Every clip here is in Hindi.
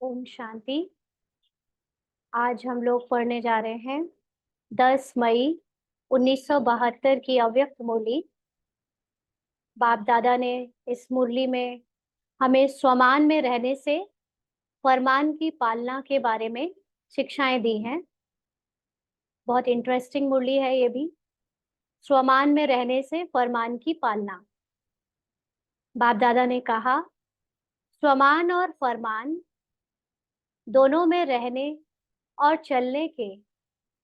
ओम शांति। आज हम लोग पढ़ने जा रहे हैं 10 मई 1972 की अव्यक्त मुरली। बाप दादा ने इस मुरली में हमें स्वमान में रहने से फरमान की पालना के बारे में शिक्षाएं दी हैं। बहुत इंटरेस्टिंग मुरली है ये भी। स्वमान में रहने से फरमान की पालना। बाप दादा ने कहा, स्वमान और फरमान दोनों में रहने और चलने के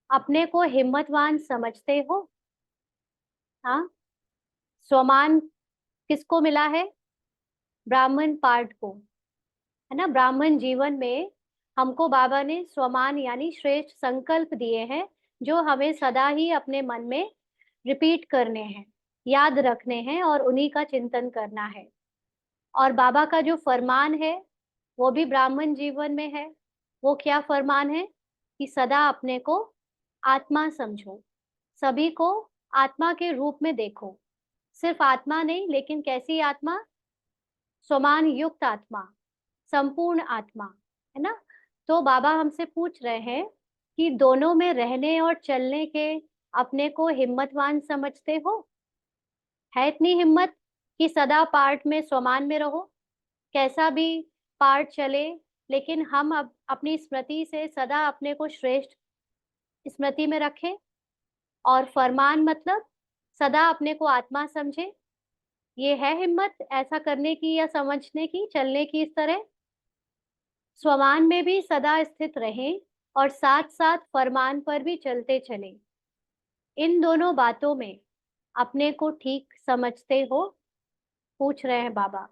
अपने को हिम्मतवान समझते हो। हाँ, स्वमान किसको मिला है? ब्राह्मण पार्ट को, है ना। ब्राह्मण जीवन में हमको बाबा ने स्वमान यानी श्रेष्ठ संकल्प दिए हैं, जो हमें सदा ही अपने मन में रिपीट करने हैं, याद रखने हैं और उन्हीं का चिंतन करना है। और बाबा का जो फरमान है वो भी ब्राह्मण जीवन में है। वो क्या फरमान है? कि सदा अपने को आत्मा समझो, सभी को आत्मा के रूप में देखो। सिर्फ आत्मा नहीं, लेकिन कैसी आत्मा? स्वमान युक्त आत्मा, संपूर्ण आत्मा, है ना। तो बाबा हमसे पूछ रहे हैं कि दोनों में रहने और चलने के अपने को हिम्मतवान समझते हो? है इतनी हिम्मत कि सदा पार्ट में स्वमान में रहो, कैसा भी पार्ट चले, लेकिन हम अब अपनी स्मृति से सदा अपने को श्रेष्ठ स्मृति में रखें। और फरमान मतलब सदा अपने को आत्मा समझे। ये है हिम्मत ऐसा करने की या समझने की, चलने की इस तरह। स्वमान में भी सदा स्थित रहें और साथ साथ फरमान पर भी चलते चलें। इन दोनों बातों में अपने को ठीक समझते हो? पूछ रहे हैं बाबा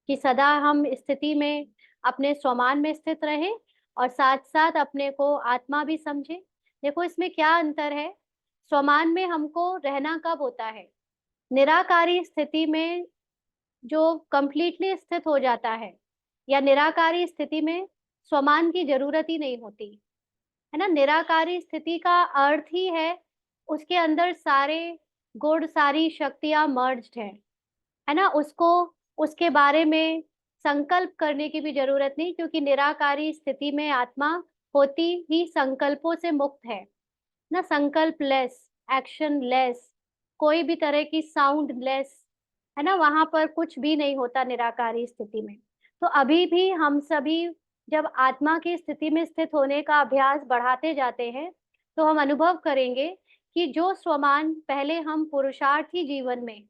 कि सदा हम स्थिति में अपने स्वमान में स्थित रहें और साथ साथ अपने को आत्मा भी समझें। देखो इसमें क्या अंतर है। स्वमान में हमको रहना कब होता है? निराकारी स्थिति में, जो कंप्लीटली स्थित हो जाता है, या निराकारी स्थिति में स्वमान की जरूरत ही नहीं होती, है ना। निराकारी स्थिति का अर्थ ही है उसके अंदर सारे गुण, सारी शक्तियां मर्ज्ड है ना। उसको उसके बारे में संकल्प करने की भी जरूरत नहीं, क्योंकि निराकारी स्थिति में आत्मा होती ही संकल्पों से मुक्त है ना। संकल्प लेस, एक्शन लेस, कोई भी तरह की साउंड लेस, है ना। वहां पर कुछ भी नहीं होता निराकारी स्थिति में। तो अभी भी हम सभी जब आत्मा की स्थिति में स्थित होने का अभ्यास बढ़ाते जाते हैं, तो हम अनुभव करेंगे कि जो स्वमान पहले हम पुरुषार्थी जीवन में,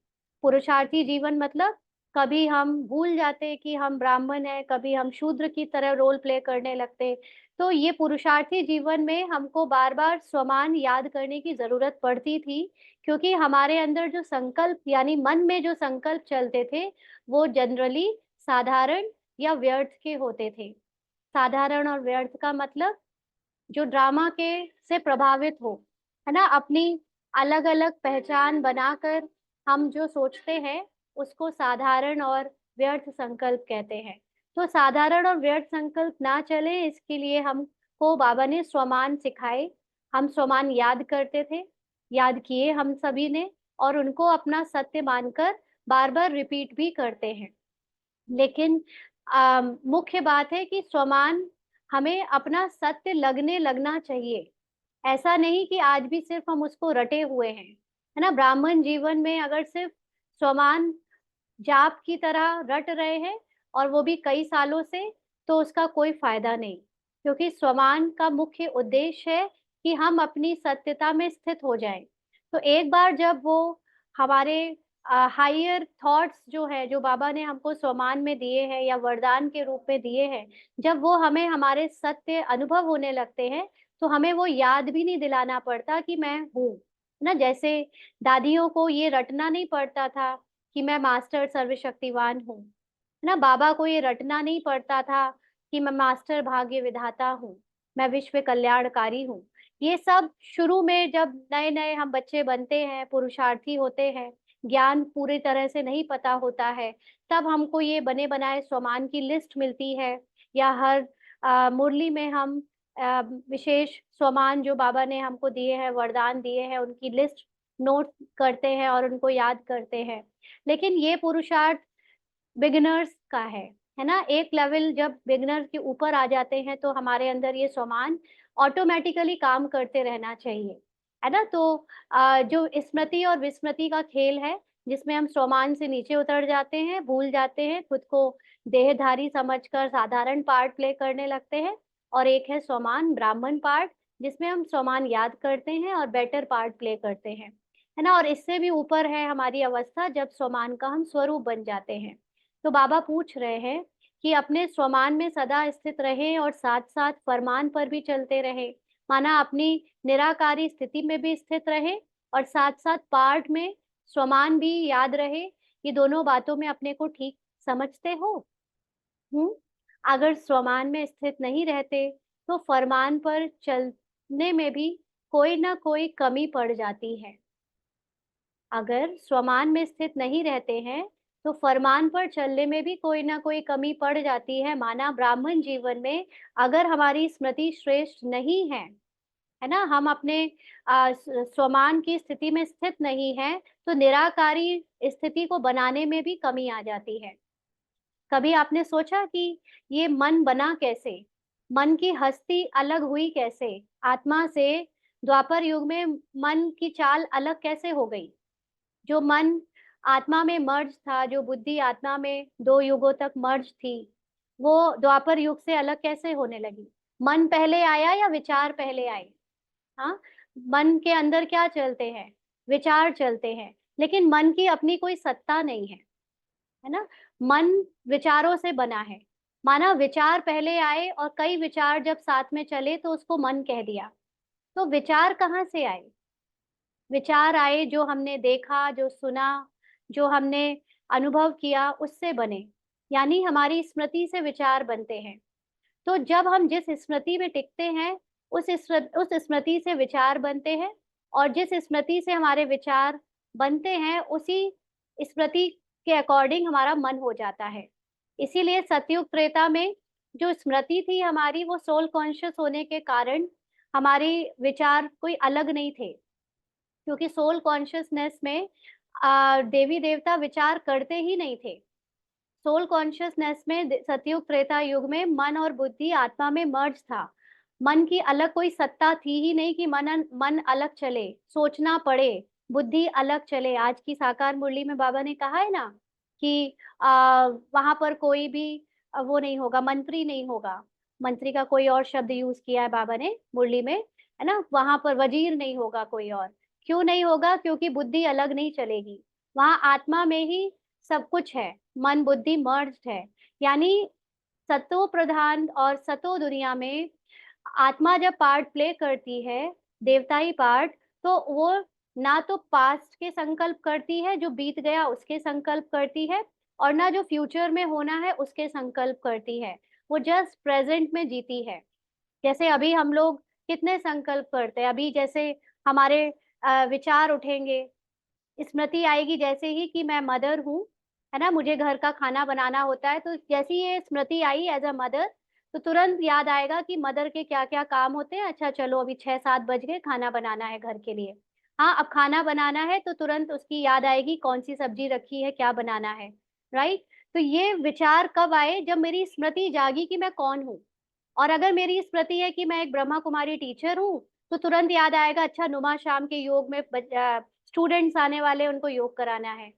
पुरुषार्थी जीवन मतलब कभी हम भूल जाते कि हम ब्राह्मण हैं, कभी हम शूद्र की तरह रोल प्ले करने लगते। तो ये पुरुषार्थी जीवन में हमको बार बार स्वमान याद करने की जरूरत पड़ती थी, क्योंकि हमारे अंदर जो संकल्प यानी मन में जो संकल्प चलते थे वो जनरली साधारण या व्यर्थ के होते थे। साधारण और व्यर्थ का मतलब जो ड्रामा के से प्रभावित हो, है ना। अपनी अलग अलग पहचान बनाकर हम जो सोचते हैं उसको साधारण और व्यर्थ संकल्प कहते हैं। तो साधारण और व्यर्थ संकल्प ना चले, इसके लिए हमको बाबा ने स्वमान सिखाए। हम स्वमान याद करते थे, याद किए हम सभी ने, और उनको अपना सत्य मानकर बार बार रिपीट भी करते हैं। लेकिन मुख्य बात है कि स्वमान हमें अपना सत्य लगना चाहिए। ऐसा नहीं कि आज भी सिर्फ हम उसको रटे हुए हैं, है ना। ब्राह्मण जीवन में अगर सिर्फ स्वमान जाप की तरह रट रहे हैं और वो भी कई सालों से, तो उसका कोई फायदा नहीं। क्योंकि स्वमान का मुख्य उद्देश्य है कि हम अपनी सत्यता में स्थित हो जाएं। तो एक बार जब वो हमारे हायर थॉट्स जो है, जो बाबा ने हमको स्वमान में दिए हैं या वरदान के रूप में दिए हैं, जब वो हमें हमारे सत्य अनुभव होने लगते हैं, तो हमें वो याद भी नहीं दिलाना पड़ता कि मैं हूँ ना। जैसे दादियों को ये रटना नहीं पड़ता था कि मैं मास्टर सर्वशक्तिवान हूँ, है ना। बाबा को ये रटना नहीं पड़ता था कि मैं मास्टर भाग्य विधाता हूँ, मैं विश्व कल्याणकारी हूँ। ये सब शुरू में जब नए नए हम बच्चे बनते हैं, पुरुषार्थी होते हैं, ज्ञान पूरी तरह से नहीं पता होता है, तब हमको ये बने बनाए स्वमान की लिस्ट मिलती है। या हर मुरली में हम विशेष स्वमान जो बाबा ने हमको दिए हैं, वरदान दिए हैं, उनकी लिस्ट नोट करते हैं और उनको याद करते हैं। लेकिन ये पुरुषार्थ बिगिनर्स का है, है ना। एक लेवल जब बिगनर के ऊपर आ जाते हैं तो हमारे अंदर ये स्वमान ऑटोमेटिकली काम करते रहना चाहिए, है ना। तो जो स्मृति और विस्मृति का खेल है, जिसमें हम स्वमान से नीचे उतर जाते हैं, भूल जाते हैं, खुद को देहधारी समझकर साधारण पार्ट प्ले करने लगते हैं। और एक है स्वमान ब्राह्मण पार्ट, जिसमें हम स्वमान याद करते हैं और बेटर पार्ट प्ले करते हैं, है ना। और इससे भी ऊपर है हमारी अवस्था जब स्वमान का हम स्वरूप बन जाते हैं। तो बाबा पूछ रहे हैं कि अपने स्वमान में सदा स्थित रहे और साथ साथ फरमान पर भी चलते रहे, माना अपनी निराकारी स्थिति में भी स्थित रहे और साथ साथ पाठ में स्वमान भी याद रहे। ये दोनों बातों में अपने को ठीक समझते हो? हम्म। अगर स्वमान में स्थित नहीं रहते तो फरमान पर चलने में भी कोई ना कोई कमी पड़ जाती है। अगर स्वमान में स्थित नहीं रहते हैं तो फरमान पर चलने में भी कोई ना कोई कमी पड़ जाती है, माना ब्राह्मण जीवन में अगर हमारी स्मृति श्रेष्ठ नहीं है ना, हम अपने स्वमान की स्थिति में स्थित नहीं है, तो निराकारी स्थिति को बनाने में भी कमी आ जाती है। कभी आपने सोचा कि ये मन बना कैसे, मन की हस्ती अलग हुई कैसे, आत्मा से द्वापर युग में मन की चाल अलग कैसे हो गई? जो मन आत्मा में मर्ज था, जो बुद्धि आत्मा में 2 युगों तक मर्ज थी, वो द्वापर युग से अलग कैसे होने लगी? मन पहले आया या विचार पहले आए? हाँ, मन के अंदर क्या चलते हैं? विचार चलते हैं, लेकिन मन की अपनी कोई सत्ता नहीं है ना। मन विचारों से बना है, माना विचार पहले आए और कई विचार जब साथ में चले तो उसको मन कह दिया। तो विचार कहाँ से आए? विचार आए जो हमने देखा, जो सुना, जो हमने अनुभव किया, उससे बने, यानी हमारी स्मृति से विचार बनते हैं। तो जब हम जिस स्मृति में टिकते हैं, उस स्मृति से विचार बनते हैं, और जिस स्मृति से हमारे विचार बनते हैं उसी स्मृति के अकॉर्डिंग हमारा मन हो जाता है। इसीलिए सतयुग त्रेता में जो स्मृति थी हमारी, वो सोल कॉन्शियस होने के कारण हमारे विचार कोई अलग नहीं थे, क्योंकि सोल कॉन्शियसनेस में देवी देवता विचार करते ही नहीं थे। सोल कॉन्शियसनेस में सतयुग त्रेता युग में मन और बुद्धि आत्मा में मर्ज था। मन की अलग कोई सत्ता थी ही नहीं कि मन अलग चले, सोचना पड़े, बुद्धि अलग चले। आज की साकार मुरली में बाबा ने कहा है ना कि वहां पर कोई भी वो नहीं होगा, मंत्री नहीं होगा। मंत्री का कोई और शब्द यूज किया है बाबा ने मुरली में, है ना। वहां पर वजीर नहीं होगा कोई और। क्यों नहीं होगा? क्योंकि बुद्धि अलग नहीं चलेगी, वहां आत्मा में ही सब कुछ है, मन बुद्धि मर्ज्ड है। यानी सतो प्रधान और सतो दुनिया में आत्मा जब पार्ट प्ले करती है, देवताई पार्ट, तो वो ना तो पास्ट के संकल्प करती है, जो बीत गया उसके संकल्प करती है, और ना जो फ्यूचर में होना है उसके संकल्प करती है। वो जस्ट प्रेजेंट में जीती है। जैसे अभी हम लोग कितने संकल्प करते हैं, अभी जैसे हमारे विचार उठेंगे, स्मृति आएगी जैसे ही कि मैं मदर हूँ, है ना, मुझे घर का खाना बनाना होता है, तो जैसी ये स्मृति आई एज अ मदर, तो तुरंत याद आएगा कि मदर के क्या क्या काम होते हैं। अच्छा चलो, अभी 6-7 बज गए, खाना बनाना है घर के लिए। हाँ, अब खाना बनाना है तो तुरंत उसकी याद आएगी कौन सी सब्जी रखी है, क्या बनाना है। राइट। तो ये विचार कब आए? जब मेरी स्मृति जागी कि मैं कौन हूँ। और अगर मेरी स्मृति है कि मैं एक ब्रह्मा कुमारी टीचर हूँ, तो तुरंत याद आएगा अच्छा नुमा शाम के योग में स्टूडेंट्स आने वाले, उनको योग कराना है।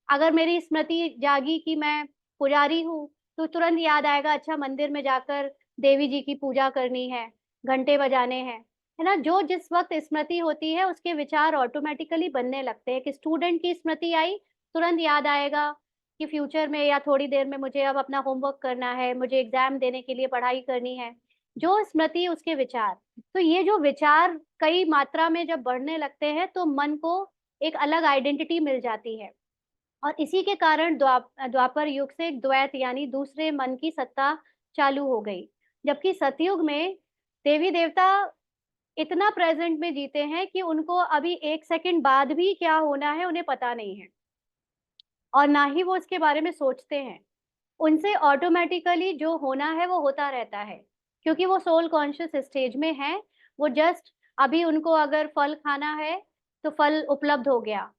अगर मेरी स्मृति जागी कि मैं पुजारी हूँ, तो तुरंत याद आएगा अच्छा मंदिर में जाकर देवी जी की पूजा करनी है, घंटे बजाने हैं, है ना। जो जिस वक्त स्मृति होती है उसके विचार ऑटोमेटिकली बनने लगते हैं। कि स्टूडेंट की स्मृति आई, तुरंत याद आएगा कि फ्यूचर में या थोड़ी देर में मुझे अब अपना होमवर्क करना है, मुझे एग्जाम देने के लिए पढ़ाई करनी है। जो स्मृति उसके विचार। तो ये जो विचार कई मात्रा में जब बढ़ने लगते हैं तो मन को एक अलग आइडेंटिटी मिल जाती है, और इसी के कारण द्वापर युग से एक द्वैत यानी दूसरे मन की सत्ता चालू हो गई। जबकि सतयुग में देवी देवता इतना प्रेजेंट में जीते हैं कि उनको अभी 1 सेकंड बाद भी क्या होना है उन्हें पता नहीं है, और ना ही वो इसके बारे में सोचते हैं। उनसे ऑटोमेटिकली जो होना है वो होता रहता है, क्योंकि वो सोल कॉन्शियस स्टेज में है। वो जस्ट अभी उनको अगर फल खाना है तो फल उपलब्ध हो गया,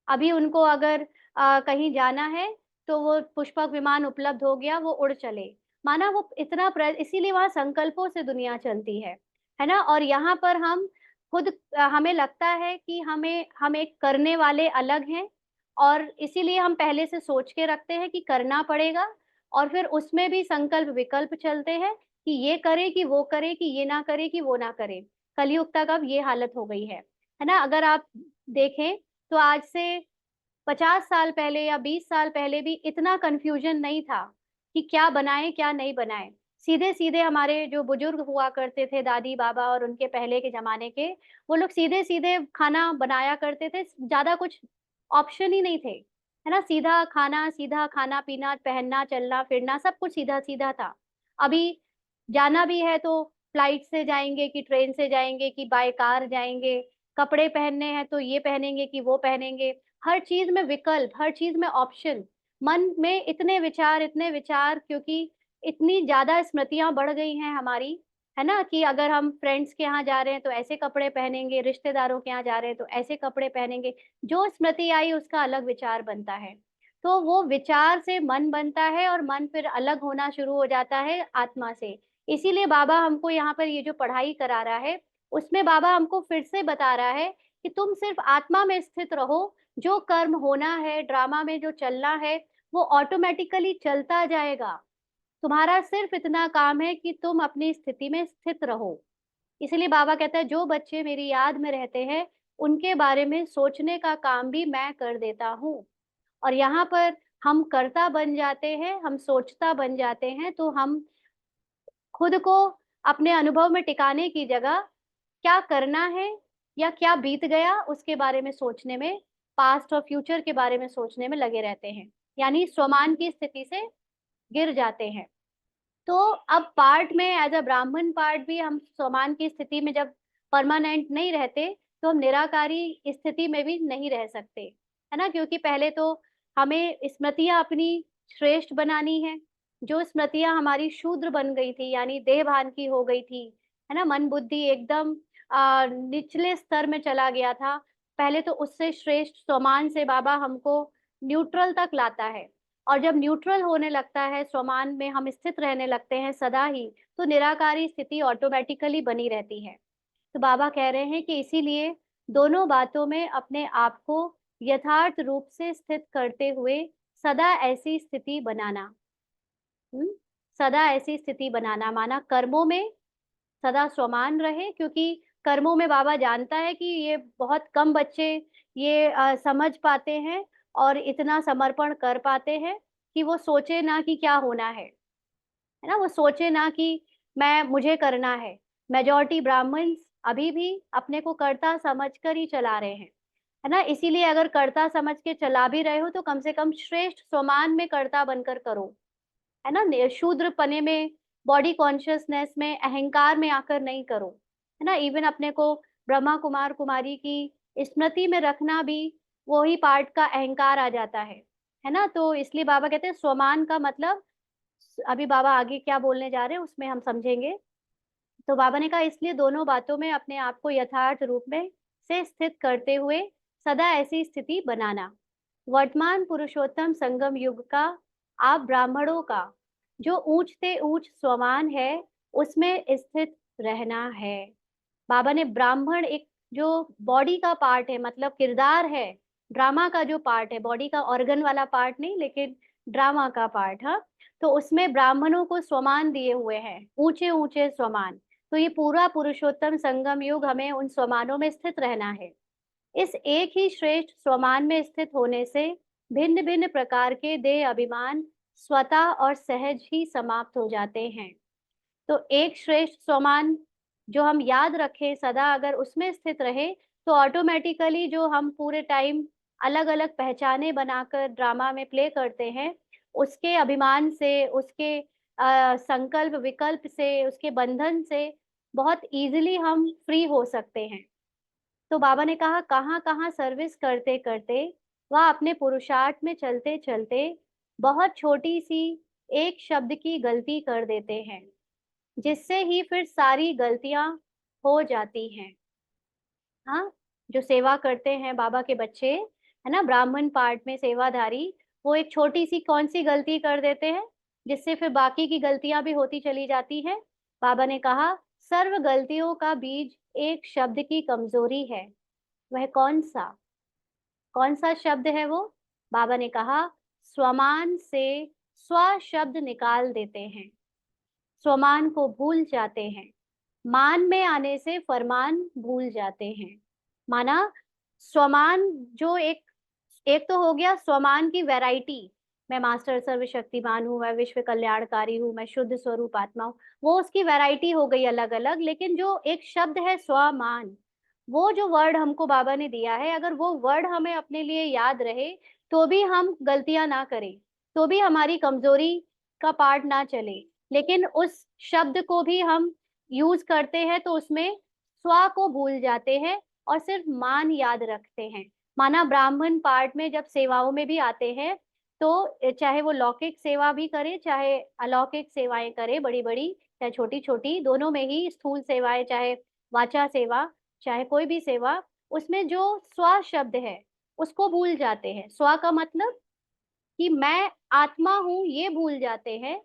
अभी उनको अगर कहीं जाना है तो वो पुष्पक विमान उपलब्ध हो गया, वो उड़ चले। माना वो इतना इसीलिए वहाँ संकल्पों से दुनिया चलती है ना? और यहाँ पर हम खुद हमें लगता है कि हम एक करने वाले अलग हैं, और इसीलिए हम पहले से सोच के रखते हैं कि करना पड़ेगा, और फिर उसमें भी संकल्प विकल्प चलते हैं कि ये करे कि वो करे, कि ये ना करे कि वो ना करे। कलयुग तक अब ये हालत हो गई है ना? अगर आप देखें तो आज से 50 साल पहले या 20 साल पहले भी इतना कन्फ्यूजन नहीं था कि क्या बनाएँ, क्या नहीं बनाएँ। सीधे-सीधे हमारे जो बुजुर्ग हुआ करते थे, दादी-बाबा और उनके पहले के ज़माने के, वो लोग सीधे-सीधे खाना बनाया करते थे, ज़्यादा कुछ ऑप्शन ही नहीं थे, है ना? सीधा खाना-पीना, पहनना, चलना-फिरना सब कुछ सीधा-सीधा था। अभी जाना भी है तो फ्लाइट से जाएँगे कि ट्रेन से जाएँगे कि बाय कार जाएँगे, कपड़े पहनने हैं तो ये पहनेंगे कि वो पहनेंगे। हर चीज़ में विकल्प, हर चीज़ में ऑप्शन। मन में इतने विचार, क्योंकि इतनी ज़्यादा स्मृतियाँ बढ़ गई हैं हमारी, है ना? कि अगर हम फ्रेंड्स के यहाँ जा रहे हैं तो ऐसे कपड़े पहनेंगे, रिश्तेदारों के यहाँ जा रहे हैं तो ऐसे कपड़े पहनेंगे। जो स्मृति आई उसका अलग विचार बनता है। तो वो विचार से मन बनता है और मन फिर अलग होना शुरू हो जाता है आत्मा से। इसीलिए बाबा हमको यहाँ पर ये जो पढ़ाई करा रहा है, उसमें बाबा हमको फिर से बता रहा है कि तुम सिर्फ़ आत्मा में स्थित रहो, जो कर्म होना है, ड्रामा में जो चलना है, वो ऑटोमैटिकली चलता जाएगा। तुम्हारा सिर्फ़ इतना काम है कि तुम अपनी स्थिति में स्थित रहो। इसीलिए बाबा कहता है, जो बच्चे मेरी याद में रहते हैं, उनके बारे में सोचने का काम भी मैं कर देता हूँ। और यहाँ पर हम कर्ता बन जाते हैं, हम सोचता बन जाते हैं, तो हम खुद को अपने अनुभव में टिकाने की जगह क्या करना है या क्या बीत गया उसके बारे में सोचने में, पास्ट और फ्यूचर के बारे में सोचने में लगे रहते हैं। यानी स्वमान की स्थिति से गिर जाते हैं। तो अब पार्ट में एज़ अ ब्राह्मण पार्ट भी हम स्वमान की स्थिति में जब परमानेंट नहीं रहते, तो हम निराकारी स्थिति में भी नहीं रह सकते, है ना? क्योंकि पहले तो हमें स्मृतियाँ अपनी श्रेष्ठ बनानी है। जो स्मृतियाँ हमारी शूद्र बन गई थी, यानी देहभान की हो गई थी, है ना? मन बुद्धि एकदम निचले स्तर में चला गया था। पहले तो उससे श्रेष्ठ स्वमान से बाबा हमको न्यूट्रल तक लाता है। और जब न्यूट्रल होने लगता है, स्वमान में हम स्थित रहने लगते हैं सदा ही, तो निराकारी स्थिति ऑटोमैटिकली बनी रहती है। तो बाबा कह रहे हैं कि इसीलिए दोनों बातों में अपने आप को यथार्थ रूप से स्थित करते हुए सदा ऐसी स्थिति बनाना। हुँ? सदा ऐसी स्थिति बनाना, माना कर्मों में सदा स्वमान रहे, क्योंकि कर्मों में बाबा जानता है कि ये बहुत कम बच्चे ये समझ पाते हैं और इतना समर्पण कर पाते हैं कि वो सोचे ना कि क्या होना है ना? वो सोचे ना कि मुझे करना है। मेजॉरिटी ब्राह्मण्स अभी भी अपने को कर्ता समझकर ही चला रहे हैं, है ना? इसीलिए अगर कर्ता समझ के चला भी रहे हो तो कम से कम श्रेष्ठ स्वमान में कर्ता बनकर करो। है ना? शूद्रपने में, बॉडी कॉन्शियसनेस में, अहंकार में आकर नहीं करो, है ना? इवन अपने को ब्रह्मा कुमार कुमारी की स्मृति में रखना भी वो ही पार्ट का अहंकार आ जाता है ना? तो इसलिए बाबा कहते हैं स्वमान का मतलब, अभी बाबा आगे क्या बोलने जा रहे हैं उसमें हम समझेंगे। तो बाबा ने कहा इसलिए दोनों बातों में अपने आप को यथार्थ रूप में से स्थित करते हुए सदा ऐसी स्थिति बनाना। वर्तमान पुरुषोत्तम संगम युग का आप ब्राह्मणों का जो ऊंचते ऊंच स्वमान है उसमें स्थित रहना है। बाबा ने ब्राह्मण एक जो बॉडी का पार्ट है, मतलब किरदार है, ड्रामा का जो पार्ट है, बॉडी का ऑर्गन वाला पार्ट नहीं, लेकिन ड्रामा का पार्ट, हाँ, तो उसमें ब्राह्मणों को स्वमान दिए हुए हैं, ऊंचे ऊंचे स्वमान। तो ये पूरा पुरुषोत्तम संगम युग हमें उन स्वमानों में स्थित रहना है। इस एक ही श्रेष्ठ स्वमान में स्थित होने से भिन्न भिन्न प्रकार के देह अभिमान स्वतः और सहज ही समाप्त हो जाते हैं। तो एक श्रेष्ठ स्वमान जो हम याद रखें सदा, अगर उसमें स्थित रहे, तो ऑटोमेटिकली जो हम पूरे टाइम अलग-अलग पहचाने बनाकर ड्रामा में प्ले करते हैं, उसके अभिमान से, उसके संकल्प विकल्प से, उसके बंधन से बहुत ईज़िली हम फ्री हो सकते हैं। तो बाबा ने कहा कहाँ-कहाँ सर्विस करते-करते वह अपने पुरुषार्थ में चलते-चलते बहुत छोटी-सी एक शब्द की गलती कर देते हैं, जिससे ही फिर सारी गलतियाँ हो जाती हैं। हाँ, जो सेवा करते हैं बाबा के बच्चे, है ना? ब्राह्मण पार्ट में सेवाधारी, वो एक छोटी सी कौन सी गलती कर देते हैं जिससे फिर बाकी की गलतियां भी होती चली जाती हैं। बाबा ने कहा सर्व गलतियों का बीज एक शब्द की कमजोरी है। वह कौन सा शब्द है वो? बाबा ने कहा स्वमान से स्व शब्द निकाल देते हैं, स्वमान को भूल जाते हैं, मान में आने से फरमान भूल जाते हैं। माना स्वमान जो एक एक तो हो गया स्वमान की वैरायटी, मैं मास्टर सर्वशक्तिमान हूँ, मैं विश्व कल्याणकारी हूँ, मैं शुद्ध स्वरूप आत्मा हूँ, वो उसकी वैरायटी हो गई अलग अलग। लेकिन जो एक शब्द है स्वमान, वो जो वर्ड हमको बाबा ने दिया है, अगर वो वर्ड हमें अपने लिए याद रहे तो भी हम गलतियां ना करें, तो भी हमारी कमजोरी का पार्ट ना चले। लेकिन उस शब्द को भी हम यूज करते हैं तो उसमें स्व को भूल जाते हैं और सिर्फ मान याद रखते हैं। माना ब्राह्मण पार्ट में जब सेवाओं में भी आते हैं तो चाहे वो लौकिक सेवा भी करे चाहे अलौकिक सेवाएं करे, बड़ी बड़ी चाहे छोटी छोटी, दोनों में ही स्थूल सेवाएं, चाहे वाचा सेवा चाहे कोई भी सेवा, उसमें जो स्व शब्द है उसको भूल जाते हैं। स्व का मतलब कि मैं आत्मा हूं ये भूल जाते हैं।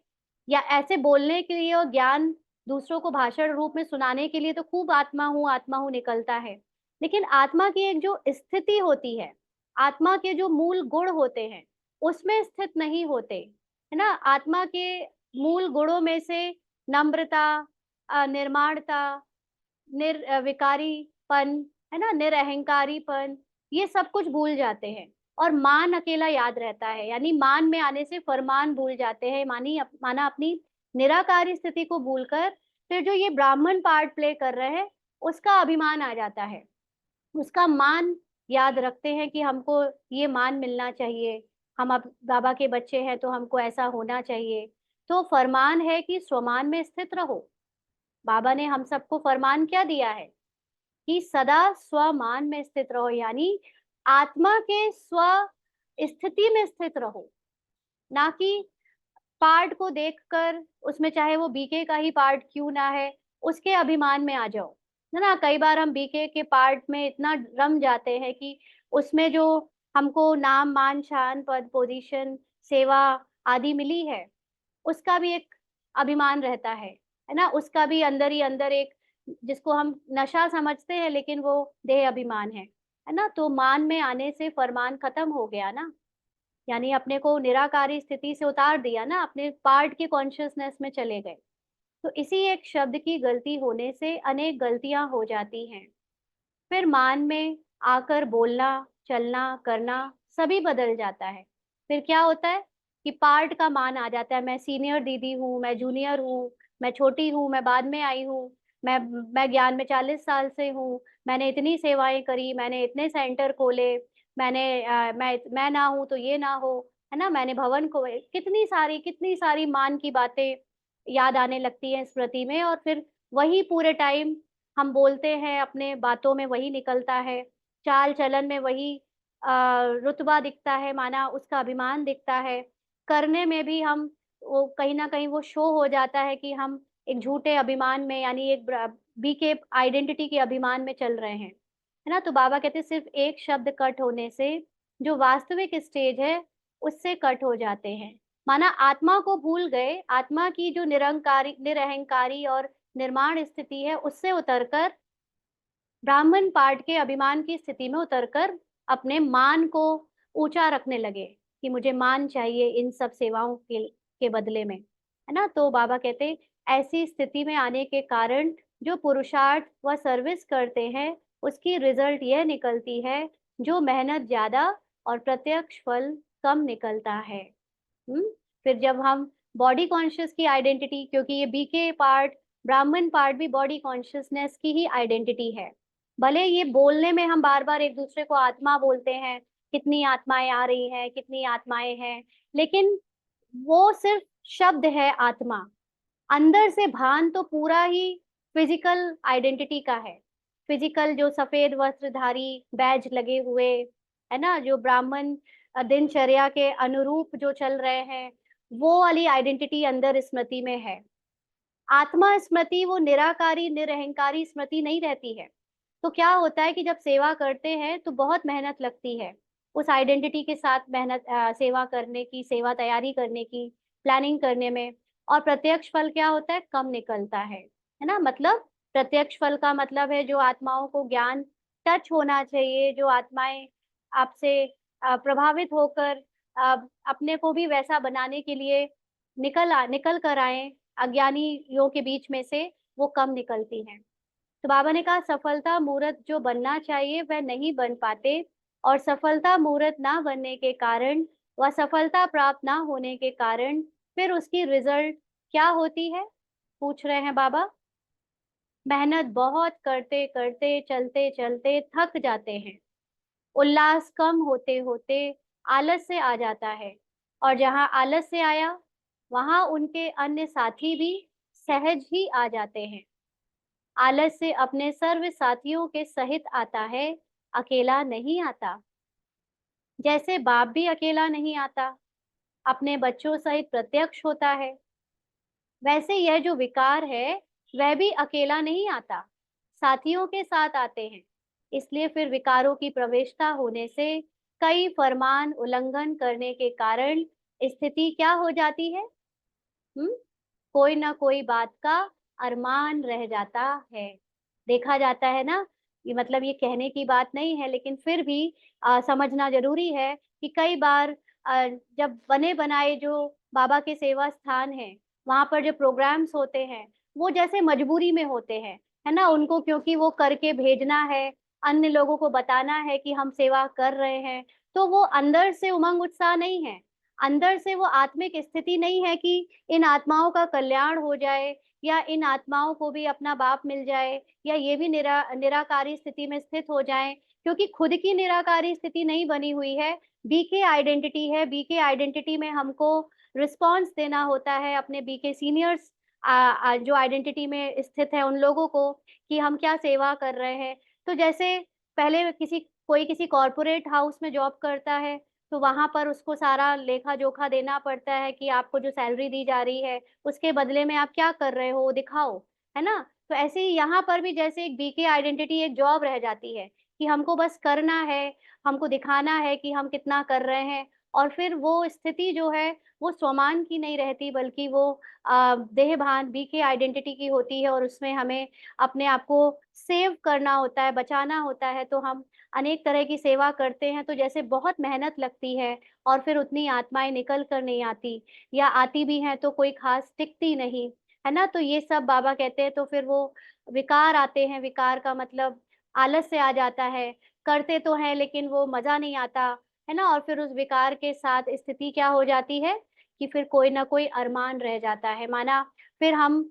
या ऐसे बोलने के लिए और ज्ञान दूसरों को भाषण रूप में सुनाने के लिए तो खूब आत्मा हूं निकलता है, लेकिन आत्मा की एक जो स्थिति होती है, आत्मा के जो मूल गुण होते हैं उसमें स्थित नहीं होते, है ना। आत्मा के मूल गुणों में से नम्रता, निर्माणता, निर्विकारीपन, है ना, निरअहंकारीपन, ये सब कुछ भूल जाते हैं और मान अकेला याद रहता है। यानी मान में आने से फरमान भूल जाते हैं, माना अपनी निराकारी स्थिति को भूलकर फिर जो ये ब्राह्मण पार्ट प्ले कर रहे हैं उसका अभिमान आ जाता है, उसका मान याद रखते हैं कि हमको ये मान मिलना चाहिए, हम अब बाबा के बच्चे हैं तो हमको ऐसा होना चाहिए। तो फरमान है कि स्वमान में स्थित रहो। बाबा ने हम सबको फरमान क्या दिया है कि सदा स्वमान में स्थित रहो, यानी आत्मा के स्व स्थिति में स्थित रहो, ना कि पार्ट को देखकर उसमें चाहे वो बीके का ही पार्ट क्यों ना है उसके अभिमान में आ जाओ, है ना। कई बार हम बीके के पार्ट में इतना रम जाते हैं कि उसमें जो हमको नाम मान शान पद पोजीशन सेवा आदि मिली है उसका भी एक अभिमान रहता है ना। उसका भी अंदर ही अंदर एक, जिसको हम नशा समझते हैं लेकिन वो देह अभिमान है ना। तो मान में आने से फरमान खत्म हो गया ना, यानी अपने को निराकारी स्थिति से उतार दिया ना, अपने पार्ट की कॉन्शियसनेस में चले गए। तो इसी एक शब्द की गलती होने से अनेक गलतियां हो जाती हैं। फिर मान में आकर बोलना चलना करना सभी बदल जाता है। फिर क्या होता है कि पार्ट का मान आ जाता है, मैं सीनियर दीदी हूँ, मैं जूनियर हूँ, मैं छोटी हूँ, मैं बाद में आई हूँ, मैं ज्ञान में 40 साल से हूँ, मैंने इतनी सेवाएं करी, मैंने इतने सेंटर खोले, मैं ना हूँ तो ये ना हो, है ना, मैंने भवन को, कितनी सारी मान की बातें याद आने लगती हैं स्मृति में। और फिर वही पूरे टाइम हम बोलते हैं, अपने बातों में वही निकलता है, चाल चलन में वही रुतबा दिखता है, माना उसका अभिमान दिखता है। करने में भी हम वो कहीं ना कहीं वो शो हो जाता है कि हम एक झूठे अभिमान में, यानी एक बी के आइडेंटिटी के अभिमान में चल रहे हैं, है ना। तो बाबा कहते हैं सिर्फ एक शब्द कट होने से जो वास्तविक स्टेज है उससे कट हो जाते हैं। माना आत्मा को भूल गए, आत्मा की जो निरंकारी निरअहंकारी और निर्माण स्थिति है उससे उतरकर ब्राह्मण पार्ट के अभिमान की स्थिति में उतरकर अपने मान को ऊंचा रखने लगे कि मुझे मान चाहिए इन सब सेवाओं के बदले में, है ना। तो बाबा कहते ऐसी स्थिति में आने के कारण जो पुरुषार्थ व सर्विस करते हैं उसकी रिजल्ट यह निकलती है जो मेहनत ज्यादा और प्रत्यक्ष फल कम निकलता है। हम्म। फिर जब हम बॉडी कॉन्शियस की आइडेंटिटी, क्योंकि ये बीके पार्ट ब्राह्मण पार्ट भी बॉडी कॉन्शियसनेस की ही आइडेंटिटी है। भले ये बोलने में हम बार बार एक दूसरे को आत्मा बोलते हैं, कितनी आत्माएं आ रही हैं, कितनी आत्माएं हैं, लेकिन वो सिर्फ शब्द है आत्मा। अंदर से भान तो पूरा ही फिजिकल आइडेंटिटी का है। फिजिकल जो सफेद वस्त्रधारी बैज लगे हुए, है ना, जो ब्राह्मण दिनचर्या के अनुरूप जो चल रहे हैं, वो वाली आइडेंटिटी अंदर स्मृति में है। आत्मा स्मृति वो निराकारी निरअहंकारी स्मृति नहीं रहती है। तो क्या होता है कि जब सेवा करते हैं तो बहुत मेहनत लगती है, उस आइडेंटिटी के साथ मेहनत, सेवा करने की, सेवा तैयारी करने की, प्लानिंग करने में। और प्रत्यक्ष फल क्या होता है? कम निकलता है ना। मतलब प्रत्यक्ष फल का मतलब है जो आत्माओं को ज्ञान टच होना चाहिए, जो आत्माएं आपसे प्रभावित होकर अपने को भी वैसा बनाने के लिए निकल कर आए अज्ञानियों के बीच में से, वो कम निकलती हैं। तो बाबा ने कहा सफलता मूर्त जो बनना चाहिए वह नहीं बन पाते, और सफलता मूर्त ना बनने के कारण व सफलता प्राप्त ना होने के कारण फिर उसकी रिजल्ट क्या होती है? पूछ रहे हैं बाबा। मेहनत बहुत करते करते, चलते चलते थक जाते हैं, उल्लास कम होते होते आलस से आ जाता है, और जहां आलस से आया वहां उनके अन्य साथी भी सहज ही आ जाते हैं। आलस से अपने सर्व साथियों के सहित आता है, अकेला नहीं आता। जैसे बाप भी अकेला नहीं आता, अपने बच्चों सहित प्रत्यक्ष होता है, वैसे यह जो विकार है वह भी अकेला नहीं आता, साथियों के साथ आते हैं। इसलिए फिर विकारों की प्रवेशता होने से कई फरमान उल्लंघन करने के कारण स्थिति क्या हो जाती है? हम्म कोई ना कोई बात का अरमान रह जाता है। देखा जाता है ना, ये मतलब ये कहने की बात नहीं है, लेकिन फिर भी समझना जरूरी है कि कई बार जब बने बनाए जो बाबा के सेवा स्थान है, वहां पर जो प्रोग्राम्स होते हैं वो जैसे मजबूरी में होते हैं, है ना। उनको क्योंकि वो करके भेजना है, अन्य लोगों को बताना है कि हम सेवा कर रहे हैं, तो वो अंदर से उमंग उत्साह नहीं है, अंदर से वो आत्मिक स्थिति नहीं है कि इन आत्माओं का कल्याण हो जाए, या इन आत्माओं को भी अपना बाप मिल जाए, या ये भी निराकारी स्थिति में स्थित हो जाएं, क्योंकि खुद की निराकारी स्थिति नहीं बनी हुई है। बीके आइडेंटिटी है, बीके आइडेंटिटी में हमको रिस्पॉन्स देना होता है अपने बीके सीनियर्स जो आइडेंटिटी में स्थित है उन लोगों को, कि हम क्या सेवा कर रहे हैं। तो जैसे पहले किसी कॉरपोरेट हाउस में जॉब करता है, तो वहां पर उसको सारा लेखा जोखा देना पड़ता है कि आपको जो सैलरी दी जा रही है उसके बदले में आप क्या कर रहे हो वो दिखाओ, है ना। तो ऐसे ही यहाँ पर भी जैसे एक बीके आइडेंटिटी एक जॉब रह जाती है कि हमको बस करना है, हमको दिखाना है कि हम कितना कर रहे हैं, और फिर वो स्थिति जो है वो स्वमान की नहीं रहती, बल्कि वो देहभान बीके आइडेंटिटी की होती है, और उसमें हमें अपने आप को सेव करना होता है, बचाना होता है। तो हम अनेक तरह की सेवा करते हैं, तो जैसे बहुत मेहनत लगती है, और फिर उतनी आत्माएं निकल कर नहीं आती, या आती भी हैं तो कोई खास टिकती नहीं, है ना। तो ये सब बाबा कहते हैं, तो फिर वो विकार आते हैं। विकार का मतलब आलस से आ जाता है, करते तो हैं लेकिन वो मजा नहीं आता, है ना। और फिर उस विकार के साथ स्थिति क्या हो जाती है कि फिर कोई ना कोई अरमान रह जाता है। माना फिर हम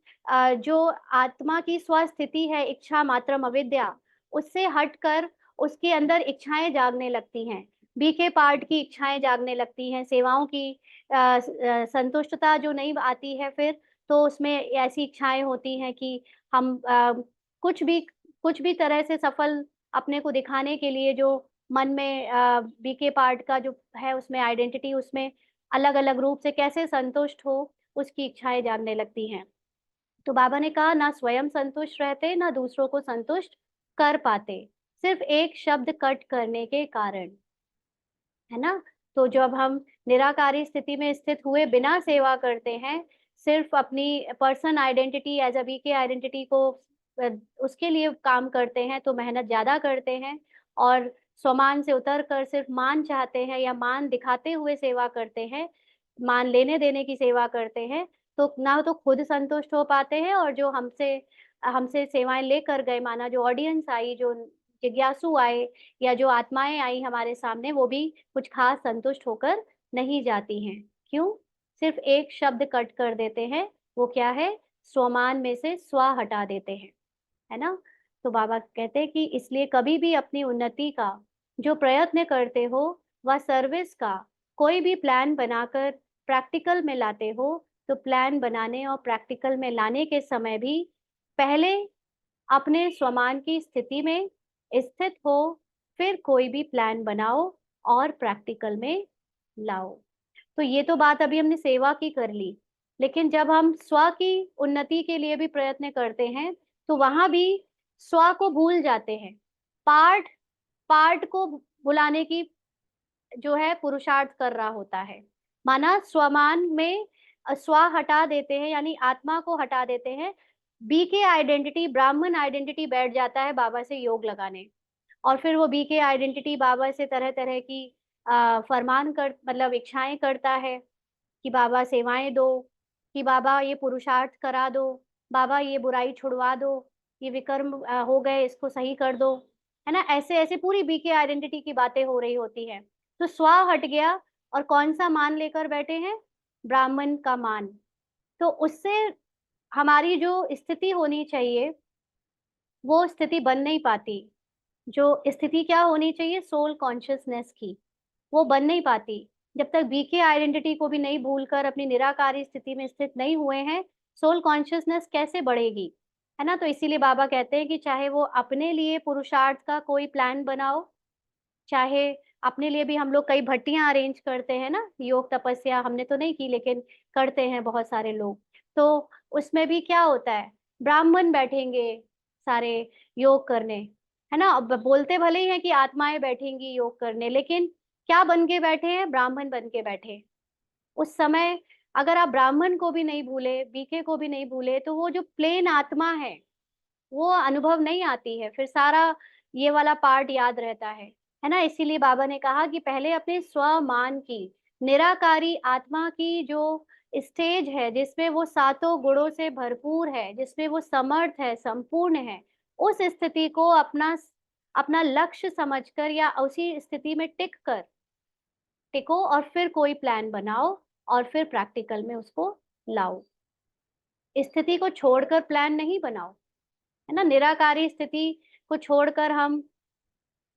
जो आत्मा की स्वस्थिति है, इच्छा मात्रम अविद्या, उससे हटकर उसके अंदर इच्छाएं जागने लगती हैं, बीके पार्ट की इच्छाएं जागने लगती हैं, सेवाओं की संतुष्टता जो नहीं आती है फिर, तो उसमें ऐसी इच्छाएं होती हैं कि हम कुछ भी कुछ भी तरह से सफल अपने को दिखाने के लिए, जो मन में बीके पार्ट का जो है उसमें आइडेंटिटी, उसमें अलग अलग रूप से कैसे संतुष्ट हो, उसकी इच्छाएं जागने लगती हैं। तो बाबा ने कहा ना स्वयं संतुष्ट रहते ना दूसरों को संतुष्ट कर पाते, सिर्फ एक शब्द कट करने के कारण, है ना। तो जब हम निराकारी स्थिति में स्थित हुए बिना सेवा करते हैं, सिर्फ अपनी person identity as a BK identity को उसके लिए काम करते हैं, तो मेहनत ज्यादा करते हैं, और स्वमान से उतर कर सिर्फ मान चाहते हैं या मान दिखाते हुए सेवा करते हैं, मान लेने देने की सेवा करते हैं, तो ना तो खुद संतुष्ट हो पाते हैं, और जो हमसे हमसे सेवाएं लेकर गए, माना जो ऑडियंस आई, जो जिज्ञासु आए, या जो आत्माएं आई हमारे सामने, वो भी कुछ खास संतुष्ट होकर नहीं जाती हैं। क्यों? सिर्फ एक शब्द कट कर देते हैं, वो क्या है? स्वमान में से स्व हटा देते हैं, है ना। तो बाबा कहते हैं कि इसलिए कभी भी अपनी उन्नति का जो प्रयत्न करते हो, वह सर्विस का कोई भी प्लान बनाकर प्रैक्टिकल में लाते हो, तो प्लान बनाने और प्रैक्टिकल में लाने के समय भी पहले अपने स्वमान की स्थिति में स्थित हो, फिर कोई भी प्लान बनाओ और प्रैक्टिकल में लाओ। तो ये तो बात अभी हमने सेवा की कर ली, लेकिन जब हम स्व की उन्नति के लिए भी प्रयत्न करते हैं, तो वहां भी स्व को भूल जाते हैं, पार्ट पार्ट को भुलाने की जो है पुरुषार्थ कर रहा होता है। माना स्वमान में स्व हटा देते हैं, यानी आत्मा को हटा देते हैं। बीके आइडेंटिटी, ब्राह्मण आइडेंटिटी बैठ जाता है बाबा से योग लगाने। और फिर वो बीके आइडेंटिटी बाबा से तरह तरह की फरमान कर, मतलब इच्छाएं करता है कि बाबा सेवाएं दो, कि बाबा ये पुरुषार्थ करा दो, बाबा ये बुराई छुड़वा दो, ये विकर्म हो गए इसको सही कर दो, है ना। ऐसे ऐसे पूरी बीके आइडेंटिटी की बातें हो रही होती है। तो स्व हट गया और कौन सा मान लेकर बैठे हैं? ब्राह्मण का मान। तो उससे हमारी जो स्थिति होनी चाहिए वो स्थिति बन नहीं पाती। जो स्थिति क्या होनी चाहिए, सोल कॉन्शियसनेस की, वो बन नहीं पाती जब तक बीके आइडेंटिटी को भी नहीं भूलकर अपनी निराकारी स्थिति में स्थित नहीं हुए हैं। सोल कॉन्शियसनेस कैसे बढ़ेगी, है ना। तो इसीलिए बाबा कहते हैं कि चाहे वो अपने लिए पुरुषार्थ का कोई प्लान बनाओ, चाहे अपने लिए भी हम लोग कई भट्टियां अरेंज करते हैं ना, योग तपस्या हमने तो नहीं की लेकिन करते हैं बहुत सारे लोग। तो उसमें भी क्या होता है, ब्राह्मण बैठेंगे सारे योग करने, है ना। अब बोलते भले ही है कि आत्माएं बैठेंगी योग करने, लेकिन क्या बन के बैठे हैं? ब्राह्मण बन के बैठे। उस समय अगर आप ब्राह्मण को भी नहीं भूले, बीके को भी नहीं भूले, तो वो जो प्लेन आत्मा है वो अनुभव नहीं आती है, फिर सारा ये वाला पार्ट याद रहता है ना। इसीलिए बाबा ने कहा कि पहले अपने स्वमान की, निराकारी आत्मा की जो स्टेज है जिसमें वो सातों गुणों से भरपूर है, जिसमें वो समर्थ है, संपूर्ण है, उस स्थिति को अपना अपना लक्ष्य समझकर या उसी स्थिति में टिक कर टिको और फिर कोई प्लान बनाओ और फिर प्रैक्टिकल में उसको लाओ। स्थिति को छोड़कर प्लान नहीं बनाओ, है ना। निराकारी स्थिति को छोड़कर हम